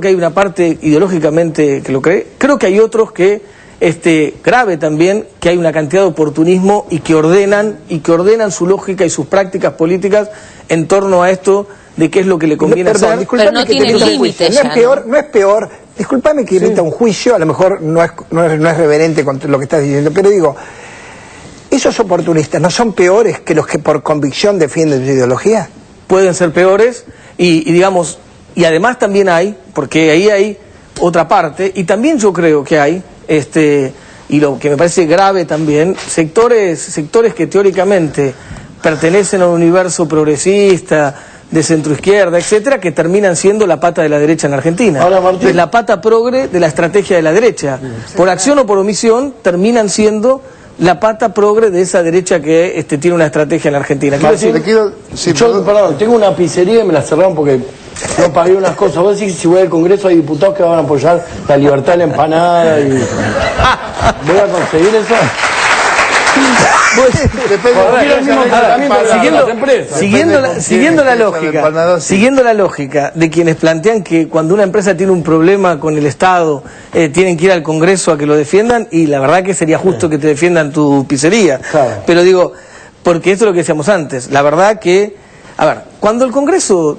[SPEAKER 5] que hay una parte ideológicamente que lo cree. Creo que hay otros que grave también, que hay una cantidad de oportunismo y que ordenan su lógica y sus prácticas políticas en torno a esto de qué es lo que le conviene hacer.
[SPEAKER 8] Pero no tiene límites ya,
[SPEAKER 6] no es peor, discúlpame que emita un juicio, a lo mejor no es reverente con lo que estás diciendo, pero digo, ¿esos oportunistas no son peores que los que por convicción defienden su ideología?
[SPEAKER 5] Pueden ser peores y digamos, y además también hay, porque ahí hay otra parte, y también yo creo que hay, y lo que me parece grave también, sectores que teóricamente pertenecen a un universo progresista, de centroizquierda, etcétera, que terminan siendo la pata de la derecha en Argentina.
[SPEAKER 4] Ahora, Martín,
[SPEAKER 5] es la pata progre de la estrategia de la derecha. Por acción o por omisión, terminan siendo la pata progre de esa derecha que tiene una estrategia en la Argentina.
[SPEAKER 4] Martín, perdón, tengo una pizzería y me la cerraron porque no pagué unas cosas. Vos decís que si voy al Congreso hay diputados que van a apoyar la libertad de la empanada y... ¿Voy a conseguir eso?
[SPEAKER 5] Siguiendo la lógica de quienes plantean que cuando una empresa tiene un problema con el Estado tienen que ir al Congreso a que lo defiendan, y la verdad que sería justo que te defiendan tu pizzería, pero digo, porque esto es lo que decíamos antes, la verdad que, a ver, cuando el Congreso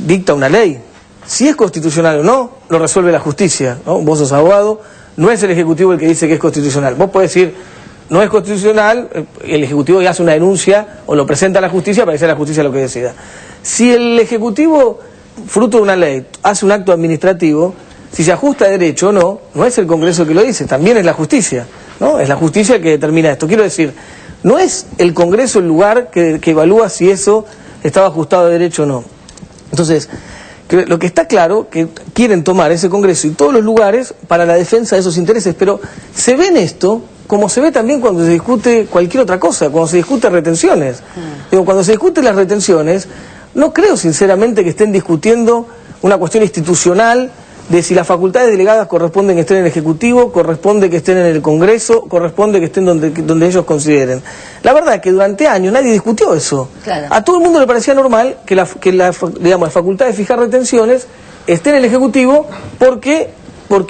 [SPEAKER 5] dicta una ley, si es constitucional o no, lo resuelve la justicia, ¿no? Vos sos abogado, no es el Ejecutivo el que dice que es constitucional. Vos podés decir, no es constitucional, el Ejecutivo ya hace una denuncia o lo presenta a la justicia para que sea la justicia lo que decida. Si el Ejecutivo, fruto de una ley, hace un acto administrativo, si se ajusta a derecho o no, no es el Congreso que lo dice, también es la justicia, ¿no? Es la justicia que determina esto. Quiero decir, no es el Congreso el lugar que evalúa si eso estaba ajustado a derecho o no. Entonces, lo que está claro, que quieren tomar ese Congreso y todos los lugares para la defensa de esos intereses, pero se ve en esto como se ve también cuando se discute cualquier otra cosa, cuando se discute retenciones. Digo, cuando se discuten las retenciones, no creo sinceramente que estén discutiendo una cuestión institucional de si las facultades delegadas corresponden que estén en el Ejecutivo, corresponde que estén en el Congreso, corresponde que estén donde ellos consideren. La verdad es que durante años nadie discutió eso.
[SPEAKER 13] Claro.
[SPEAKER 5] A todo el mundo le parecía normal que la facultad de fijar retenciones esté en el Ejecutivo porque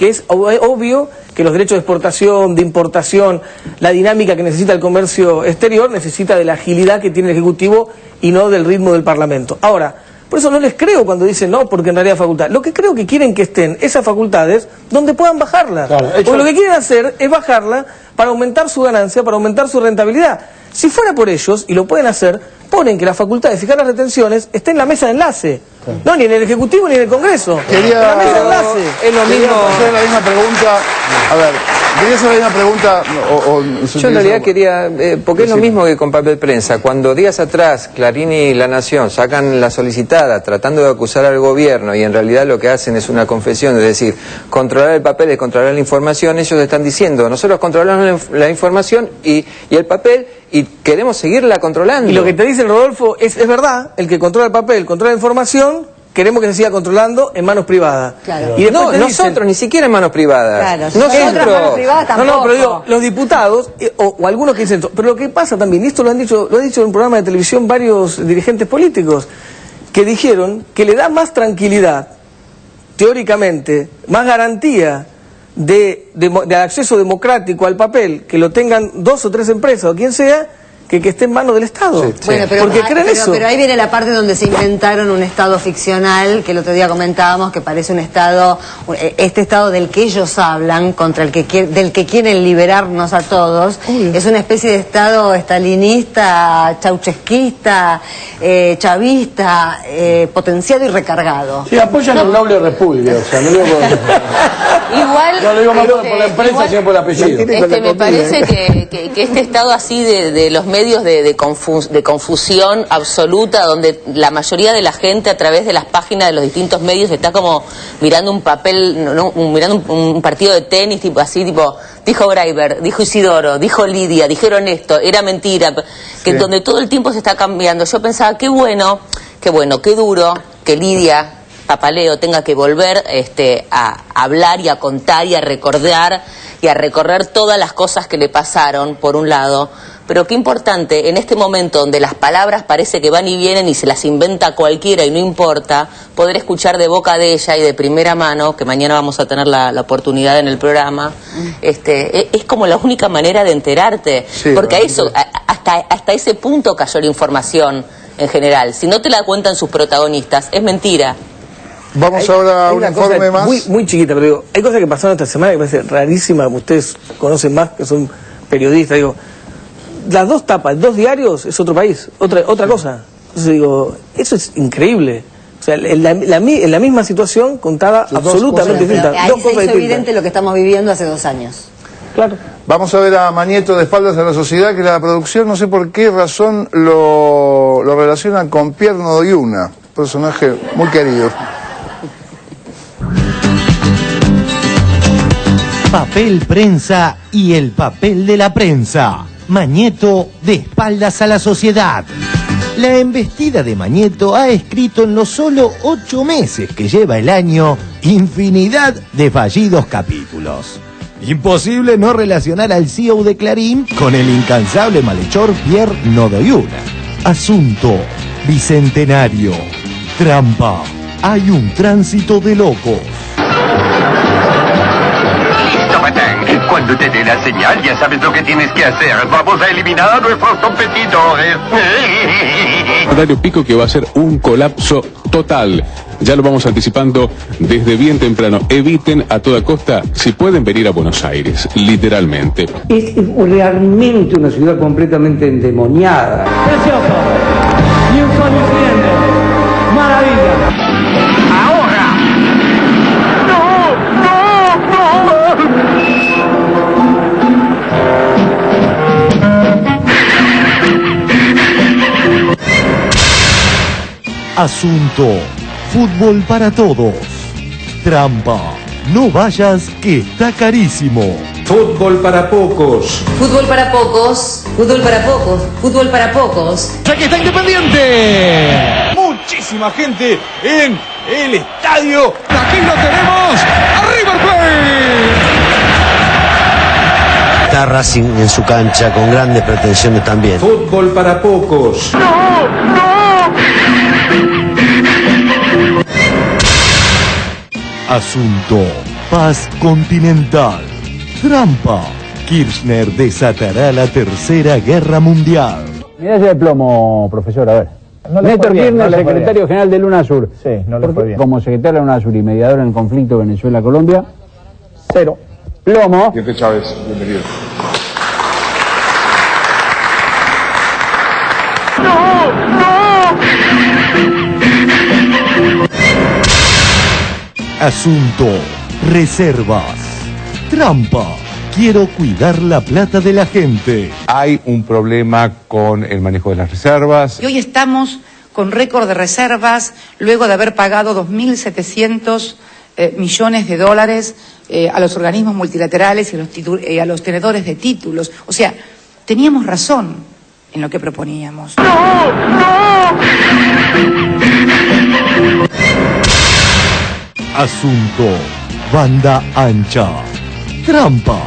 [SPEAKER 5] es obvio que los derechos de exportación, de importación, la dinámica que necesita el comercio exterior necesita de la agilidad que tiene el Ejecutivo y no del ritmo del Parlamento. Ahora, por eso no les creo cuando dicen no, porque en realidad es facultad. Lo que creo que quieren que estén esas facultades donde puedan bajarlas. Claro, porque lo que quieren hacer es bajarla para aumentar su ganancia, para aumentar su rentabilidad. Si fuera por ellos, y lo pueden hacer, ponen que la facultad de fijar las retenciones esté en la mesa de enlace. Claro. No, ni en el Ejecutivo ni en el Congreso.
[SPEAKER 22] Quería,
[SPEAKER 5] la mesa de enlace.
[SPEAKER 22] Es lo mismo. Hacer la misma pregunta. A ver, quería hacer la misma pregunta.
[SPEAKER 24] Yo en realidad quería, porque es lo mismo que con papel prensa. Cuando días atrás Clarín y La Nación sacan la solicitada tratando de acusar al gobierno y en realidad lo que hacen es una confesión, es decir, controlar el papel es controlar la información, ellos están diciendo, nosotros controlamos la información y el papel y queremos seguirla controlando.
[SPEAKER 5] Y lo que te dice Rodolfo es verdad, el que controla el papel, controla la información, queremos que se siga controlando en manos privadas.
[SPEAKER 24] Claro. Y no, nosotros ni siquiera en manos privadas.
[SPEAKER 13] Claro, nosotros en manos privadas tampoco.
[SPEAKER 5] No, pero digo, los diputados, o algunos que dicen, pero lo que pasa también, y esto lo ha dicho en un programa de televisión varios dirigentes políticos, que dijeron que le da más tranquilidad, teóricamente, más garantía de acceso democrático al papel, que lo tengan 2 o 3 empresas o quien sea, que esté en manos del Estado.
[SPEAKER 13] Bueno,
[SPEAKER 5] porque creen eso.
[SPEAKER 13] Pero ahí viene la parte donde se inventaron un Estado ficcional, que el otro día comentábamos, que parece un Estado, este Estado del que ellos hablan, del que quieren liberarnos a todos. Es una especie de Estado estalinista, chauchesquista, chavista, potenciado y recargado.
[SPEAKER 4] Sí, apoyan la noble república, o sea, no digo
[SPEAKER 8] Igual,
[SPEAKER 4] no lo digo más por la empresa, sino por el apellido.
[SPEAKER 8] Me parece que este estado así de los medios de confusión absoluta, donde la mayoría de la gente a través de las páginas de los distintos medios está como mirando un papel, mirando un partido de tenis, tipo así, tipo, dijo Graeber, dijo Isidoro, dijo Lidia, dijeron esto, era mentira, que donde todo el tiempo se está cambiando. Yo pensaba, qué duro que Lidia Papaleo tenga que volver a hablar y a contar y a recordar y a recorrer todas las cosas que le pasaron, por un lado, pero qué importante, en este momento donde las palabras parece que van y vienen y se las inventa cualquiera y no importa, poder escuchar de boca de ella y de primera mano, que mañana vamos a tener la oportunidad en el programa, es como la única manera de enterarte, porque a eso, hasta ese punto cayó la información en general. Si no te la cuentan sus protagonistas, es mentira.
[SPEAKER 22] Vamos ahora a un informe más.
[SPEAKER 5] Muy chiquita, pero digo, hay cosas que pasaron esta semana que me parece rarísima, ustedes conocen más, que son periodistas, digo, las dos tapas, 2 diarios es otro país, otra cosa. Entonces digo, eso es increíble. O sea, en la misma situación contada absolutamente distinta.
[SPEAKER 13] Ahí se hizo evidente lo que estamos viviendo hace 2 años.
[SPEAKER 5] Claro.
[SPEAKER 22] Vamos a ver a Mañeto de espaldas a la sociedad, que la producción, no sé por qué razón, lo relaciona con Pierno de Yuna, personaje muy querido.
[SPEAKER 1] Papel prensa y el papel de la prensa. Mañeto de espaldas a la sociedad. La embestida de Mañeto ha escrito en los solo 8 meses que lleva el año infinidad de fallidos capítulos. Imposible no relacionar al CEO de Clarín con el incansable malhechor Pierre Nodoyuna. Asunto bicentenario. Trampa. Hay un tránsito de locos.
[SPEAKER 7] Cuando te dé la señal, ya sabes lo que tienes que hacer. Vamos a eliminar a nuestros competidores.
[SPEAKER 10] Dario Pico, que va a ser un colapso total. Ya lo vamos anticipando desde bien temprano. Eviten a toda costa, si pueden, venir a Buenos Aires, literalmente.
[SPEAKER 11] Es realmente una ciudad completamente endemoniada.
[SPEAKER 17] Precioso. Ni un solo incidente. Maravilla.
[SPEAKER 7] ¡Ahora! ¡No!
[SPEAKER 1] Asunto. Fútbol para todos. Trampa. No vayas, que está carísimo.
[SPEAKER 25] Fútbol para pocos.
[SPEAKER 13] Fútbol para pocos. Fútbol para pocos. Fútbol para pocos.
[SPEAKER 25] ¡Aquí está Independiente! Muchísima gente en el estadio. Aquí lo tenemos. ¡A River Plate!
[SPEAKER 19] Está Racing en su cancha con grandes pretensiones también.
[SPEAKER 25] Fútbol para pocos.
[SPEAKER 1] Asunto. Paz continental. Trampa. Kirchner desatará la Tercera Guerra Mundial.
[SPEAKER 12] Medalla de plomo, profesor, a ver. Néstor Kirchner, secretario general de UNASUR.
[SPEAKER 20] Sí, no le fue bien.
[SPEAKER 12] Como secretario de UNASUR y mediador en el conflicto Venezuela-Colombia. 0. Plomo.
[SPEAKER 22] Jefe Chávez, bienvenido.
[SPEAKER 1] Asunto. Reservas. Trampa. Quiero cuidar la plata de la gente.
[SPEAKER 21] Hay un problema con el manejo de las reservas.
[SPEAKER 28] Y hoy estamos con récord de reservas, luego de haber pagado 2.700 millones de dólares a los organismos multilaterales y a los tenedores de títulos. O sea, teníamos razón en lo que proponíamos.
[SPEAKER 1] Asunto. Banda ancha. Trampa.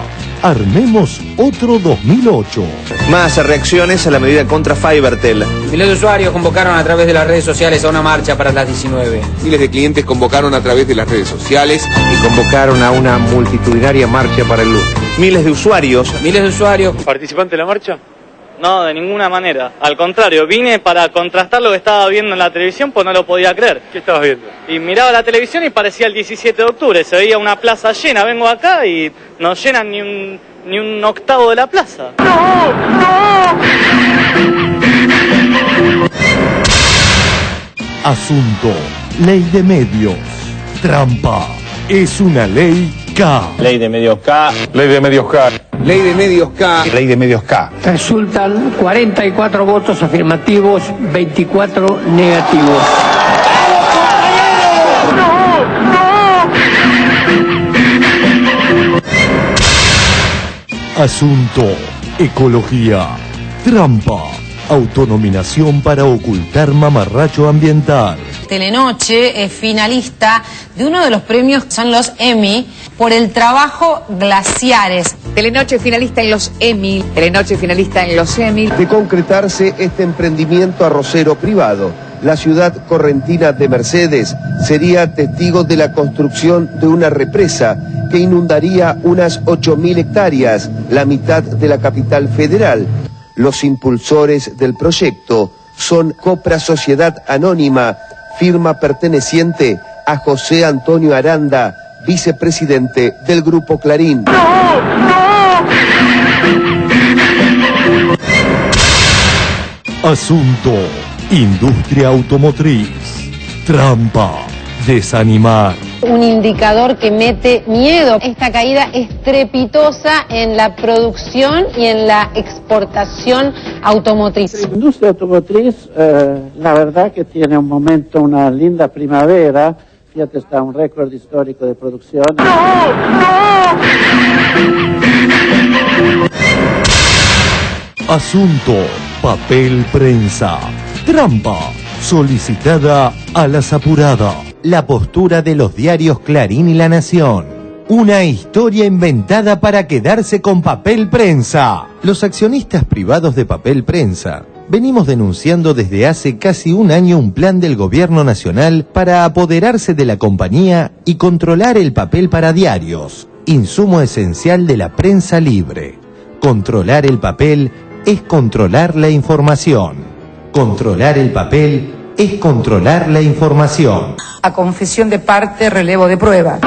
[SPEAKER 1] Armemos otro 2008.
[SPEAKER 18] Más reacciones a la medida contra Fibertel.
[SPEAKER 14] Miles de usuarios convocaron a través de las redes sociales a una marcha para las 19.
[SPEAKER 18] Miles de clientes convocaron a través de las redes sociales
[SPEAKER 24] Y convocaron a una multitudinaria marcha para el lunes.
[SPEAKER 18] miles de usuarios.
[SPEAKER 14] Miles de usuarios.
[SPEAKER 29] ¿Participante de la marcha?
[SPEAKER 2] No, de ninguna manera. Al contrario, vine para contrastar lo que estaba viendo en la televisión, pues no lo podía creer.
[SPEAKER 3] ¿Qué estabas viendo?
[SPEAKER 2] Y miraba la televisión y parecía el 17 de octubre, se veía una plaza llena. Vengo acá y no llenan ni un octavo de la plaza.
[SPEAKER 1] Asunto: ley de medios. Trampa: es una ley K.
[SPEAKER 3] Ley de medios K. Ley de medios K.
[SPEAKER 18] Ley de medios K.
[SPEAKER 3] Ley de medios K.
[SPEAKER 9] Resultan 44 votos afirmativos, 24 negativos.
[SPEAKER 1] Asunto: ecología. Trampa: autonominación para ocultar mamarracho ambiental.
[SPEAKER 15] Telenoche es finalista de uno de los premios, son los Emmy, por el trabajo Glaciares.
[SPEAKER 16] Telenoche finalista en los Emmy. Telenoche finalista en los Emmy.
[SPEAKER 20] De concretarse este emprendimiento arrocero privado, la ciudad correntina de Mercedes sería testigo de la construcción de una represa que inundaría unas 8.000 hectáreas, la mitad de la capital federal. Los impulsores del proyecto son Copra Sociedad Anónima, firma perteneciente a José Antonio Aranda, vicepresidente del Grupo Clarín.
[SPEAKER 1] Asunto: industria automotriz. Trampa: desanimar.
[SPEAKER 15] Un indicador que mete miedo. Esta caída estrepitosa en la producción y en la exportación automotriz.
[SPEAKER 26] La industria automotriz, la verdad que tiene un momento, una linda primavera. Fíjate, está un récord histórico de producción.
[SPEAKER 1] Asunto: papel prensa. Trampa: solicitada a las apuradas. La postura de los diarios Clarín y La Nación. Una historia inventada para quedarse con papel prensa. Los accionistas privados de papel prensa venimos denunciando desde hace casi un año un plan del gobierno nacional para apoderarse de la compañía y controlar el papel para diarios, insumo esencial de la prensa libre. Controlar el papel es controlar la información. Controlar el papel es controlar la información.
[SPEAKER 28] A confesión de parte, relevo de prueba.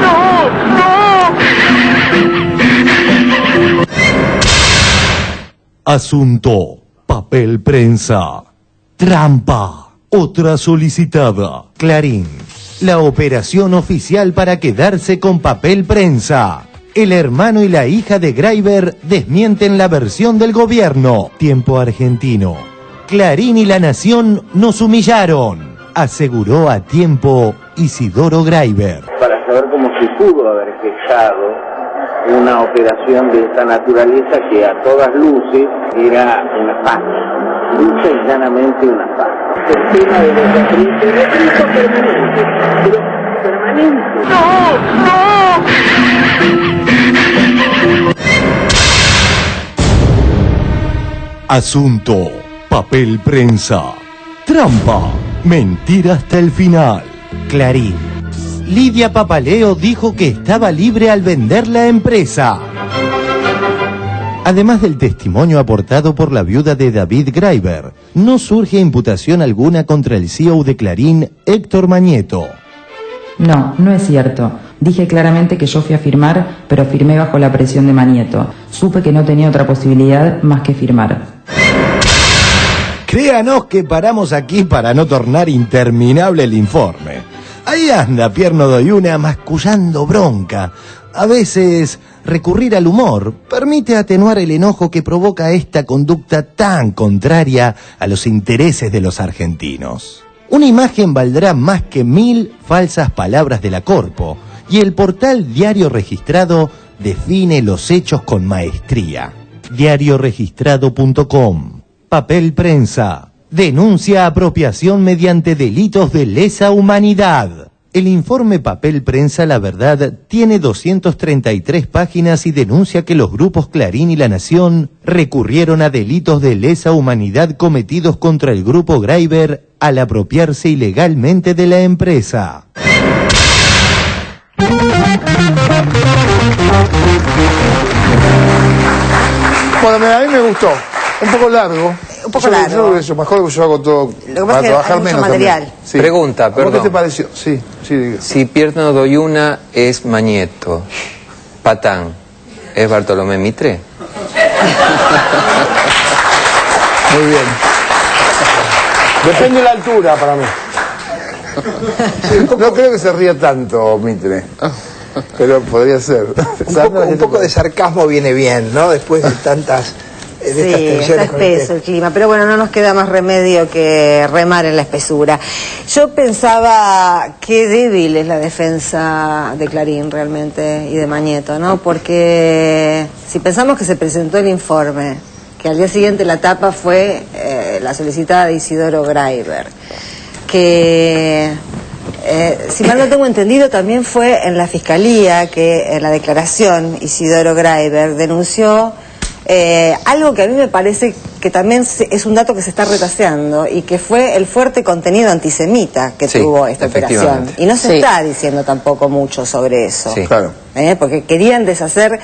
[SPEAKER 1] Asunto: papel prensa. Trampa: otra solicitada. Clarín: la operación oficial para quedarse con papel prensa. El hermano y la hija de Greiber desmienten la versión del gobierno. Tiempo Argentino: Clarín y La Nación nos humillaron, aseguró a Tiempo Isidoro Greiber.
[SPEAKER 27] Para saber cómo se pudo haber gestado una operación de esta naturaleza que a todas luces era una farsa, lucha y llanamente una farsa. El tema de los actrices es permanente, pero permanente.
[SPEAKER 1] Asunto: papel prensa. Trampa: mentira hasta el final. Clarín: Lidia Papaleo dijo que estaba libre al vender la empresa. Además del testimonio aportado por la viuda de David Greiber, no surge imputación alguna contra el CEO de Clarín, Héctor Mañeto.
[SPEAKER 29] No, no es cierto. Dije claramente que yo fui a firmar, pero firmé bajo la presión de Mañeto. Supe que no tenía otra posibilidad más que firmar.
[SPEAKER 1] Créanos que paramos aquí para no tornar interminable el informe. Ahí anda Pierno Doyuna mascullando bronca. A veces recurrir al humor permite atenuar el enojo que provoca esta conducta tan contraria a los intereses de los argentinos. Una imagen valdrá más que 1000 falsas palabras de la Corpo, y el portal Diario Registrado define los hechos con maestría. Diarioregistrado.com. Papel prensa. Denuncia apropiación mediante delitos de lesa humanidad. El informe Papel Prensa La Verdad tiene 233 páginas y denuncia que los grupos Clarín y La Nación recurrieron a delitos de lesa humanidad cometidos contra el grupo Greiber al apropiarse ilegalmente de la empresa.
[SPEAKER 22] Bueno, a mí me gustó. Un poco largo.
[SPEAKER 13] Un poco largo.
[SPEAKER 22] Yo mejor que yo hago todo
[SPEAKER 13] Lo que pasa
[SPEAKER 22] para
[SPEAKER 13] es que
[SPEAKER 22] trabajar
[SPEAKER 13] hay mucho
[SPEAKER 22] menos
[SPEAKER 13] material.
[SPEAKER 22] también. Sí.
[SPEAKER 24] Pregunta, perdón.
[SPEAKER 22] ¿Qué te pareció? Sí, diga.
[SPEAKER 24] Si Pierno Doyuna es Mañeto, Patán es Bartolomé Mitre.
[SPEAKER 22] Muy bien. Depende de la altura para mí. Sí, no creo que se ría tanto Mitre, pero podría ser.
[SPEAKER 4] Un poco de sarcasmo viene bien, ¿no? Después de tantas...
[SPEAKER 13] Sí, está espeso el clima, pero bueno, no nos queda más remedio que remar en la espesura. Yo pensaba qué débil es la defensa de Clarín realmente y de Mañeto, ¿no? Porque si pensamos que se presentó el informe, que al día siguiente la tapa fue la solicitada de Isidoro Graiber, que si mal no tengo entendido también fue en la Fiscalía que en la declaración Isidoro Graiber denunció algo que a mí me parece que también es un dato que se está retaseando y que fue el fuerte contenido antisemita que tuvo esta operación. Y no se está diciendo tampoco mucho sobre eso.
[SPEAKER 22] Sí, claro.
[SPEAKER 13] Porque querían deshacer,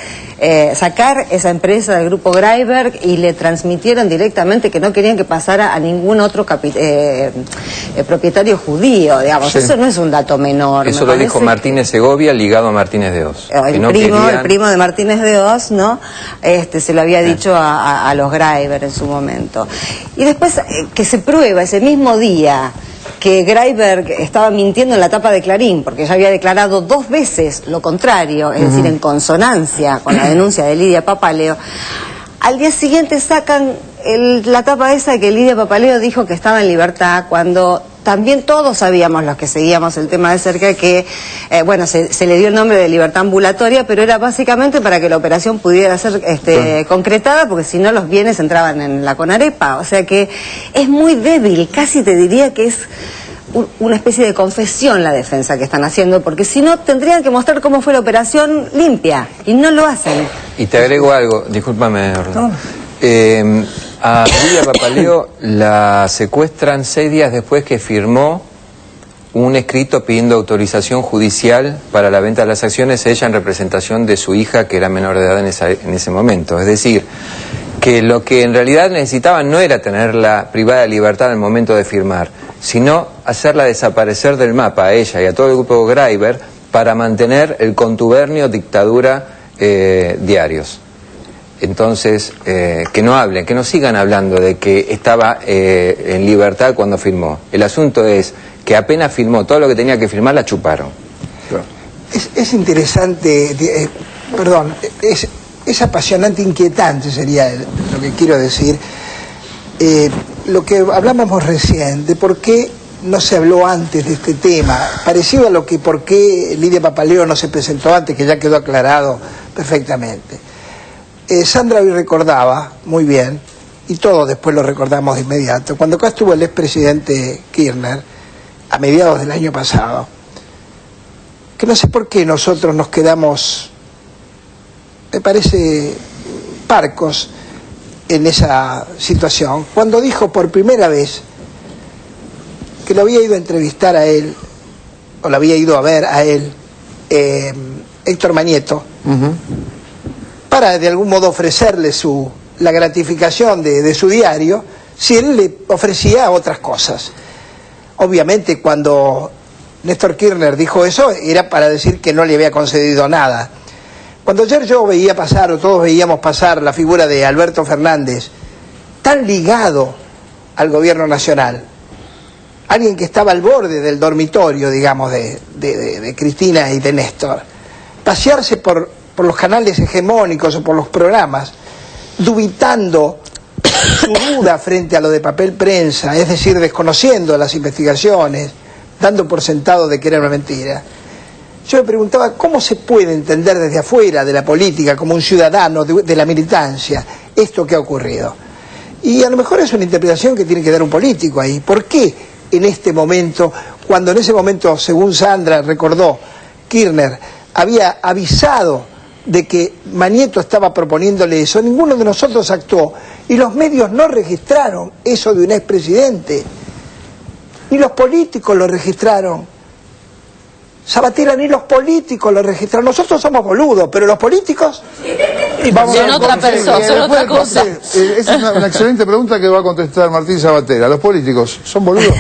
[SPEAKER 13] sacar esa empresa del grupo Graiber y le transmitieron directamente que no querían que pasara a ningún otro propietario judío, digamos. Sí. Eso no es un dato menor.
[SPEAKER 24] Eso lo dijo Martínez Segovia ligado a Martínez de Oz.
[SPEAKER 13] El primo de Martínez de Oz, ¿no? Se lo había dicho a los Graiber en su momento. Y después que se prueba ese mismo día que Graiber estaba mintiendo en la tapa de Clarín, porque ya había declarado 2 veces lo contrario, es decir, en consonancia con la denuncia de Lidia Papaleo. Al día siguiente sacan la tapa esa de que Lidia Papaleo dijo que estaba en libertad, cuando también todos sabíamos, los que seguíamos el tema de cerca, que bueno, se le dio el nombre de libertad ambulatoria, pero era básicamente para que la operación pudiera ser concretada, porque si no los bienes entraban en la Conarepa. O sea que es muy débil, casi te diría que es una especie de confesión la defensa que están haciendo, porque si no tendrían que mostrar cómo fue la operación limpia, y no lo hacen.
[SPEAKER 24] Y te agrego algo, discúlpame, a Lidia Papaleo la secuestran 6 días después que firmó un escrito pidiendo autorización judicial para la venta de las acciones, ella en representación de su hija, que era menor de edad en ese momento. Es decir, que lo que en realidad necesitaban no era tenerla privada de libertad al momento de firmar, sino hacerla desaparecer del mapa a ella y a todo el grupo Graiber para mantener el contubernio dictadura diarios. Entonces, que no hablen, que no sigan hablando de que estaba en libertad cuando firmó. El asunto es que apenas firmó todo lo que tenía que firmar, la chuparon.
[SPEAKER 4] Es interesante, perdón, es apasionante, inquietante sería lo que quiero decir. Lo que hablábamos recién, de por qué no se habló antes de este tema, parecido a lo que por qué Lidia Papaleo no se presentó antes, que ya quedó aclarado perfectamente. Sandra hoy recordaba muy bien, y todos después lo recordamos de inmediato, cuando acá estuvo el expresidente Kirchner, a mediados del año pasado, que no sé por qué nosotros nos quedamos, me parece, parcos en esa situación, cuando dijo por primera vez que lo había ido a entrevistar a él, o lo había ido a ver a él, Héctor Mañeto, para de algún modo ofrecerle la gratificación de su diario, si él le ofrecía otras cosas. Obviamente cuando Néstor Kirchner dijo eso, era para decir que no le había concedido nada. Cuando ayer yo veía pasar, o todos veíamos pasar, la figura de Alberto Fernández, tan ligado al gobierno nacional, alguien que estaba al borde del dormitorio, digamos, de Cristina y de Néstor, pasearse por los canales hegemónicos o por los programas, dubitando su duda frente a lo de papel prensa, es decir, desconociendo las investigaciones, dando por sentado de que era una mentira. Yo me preguntaba cómo se puede entender desde afuera de la política, como un ciudadano de la militancia, esto que ha ocurrido. Y a lo mejor es una interpretación que tiene que dar un político ahí. ¿Por qué en este momento, cuando en ese momento, según Sandra recordó, Kirchner había avisado de que Mañeto estaba proponiéndole eso, ninguno de nosotros actuó, y los medios no registraron eso de un expresidente, ni los políticos lo registraron? Sabatella, ni los políticos lo registraron. Nosotros somos boludos, pero los políticos
[SPEAKER 5] Son otra persona, son otra cosa.
[SPEAKER 22] Esa es una excelente pregunta que va a contestar Martín Sabatella. ¿Los políticos son boludos?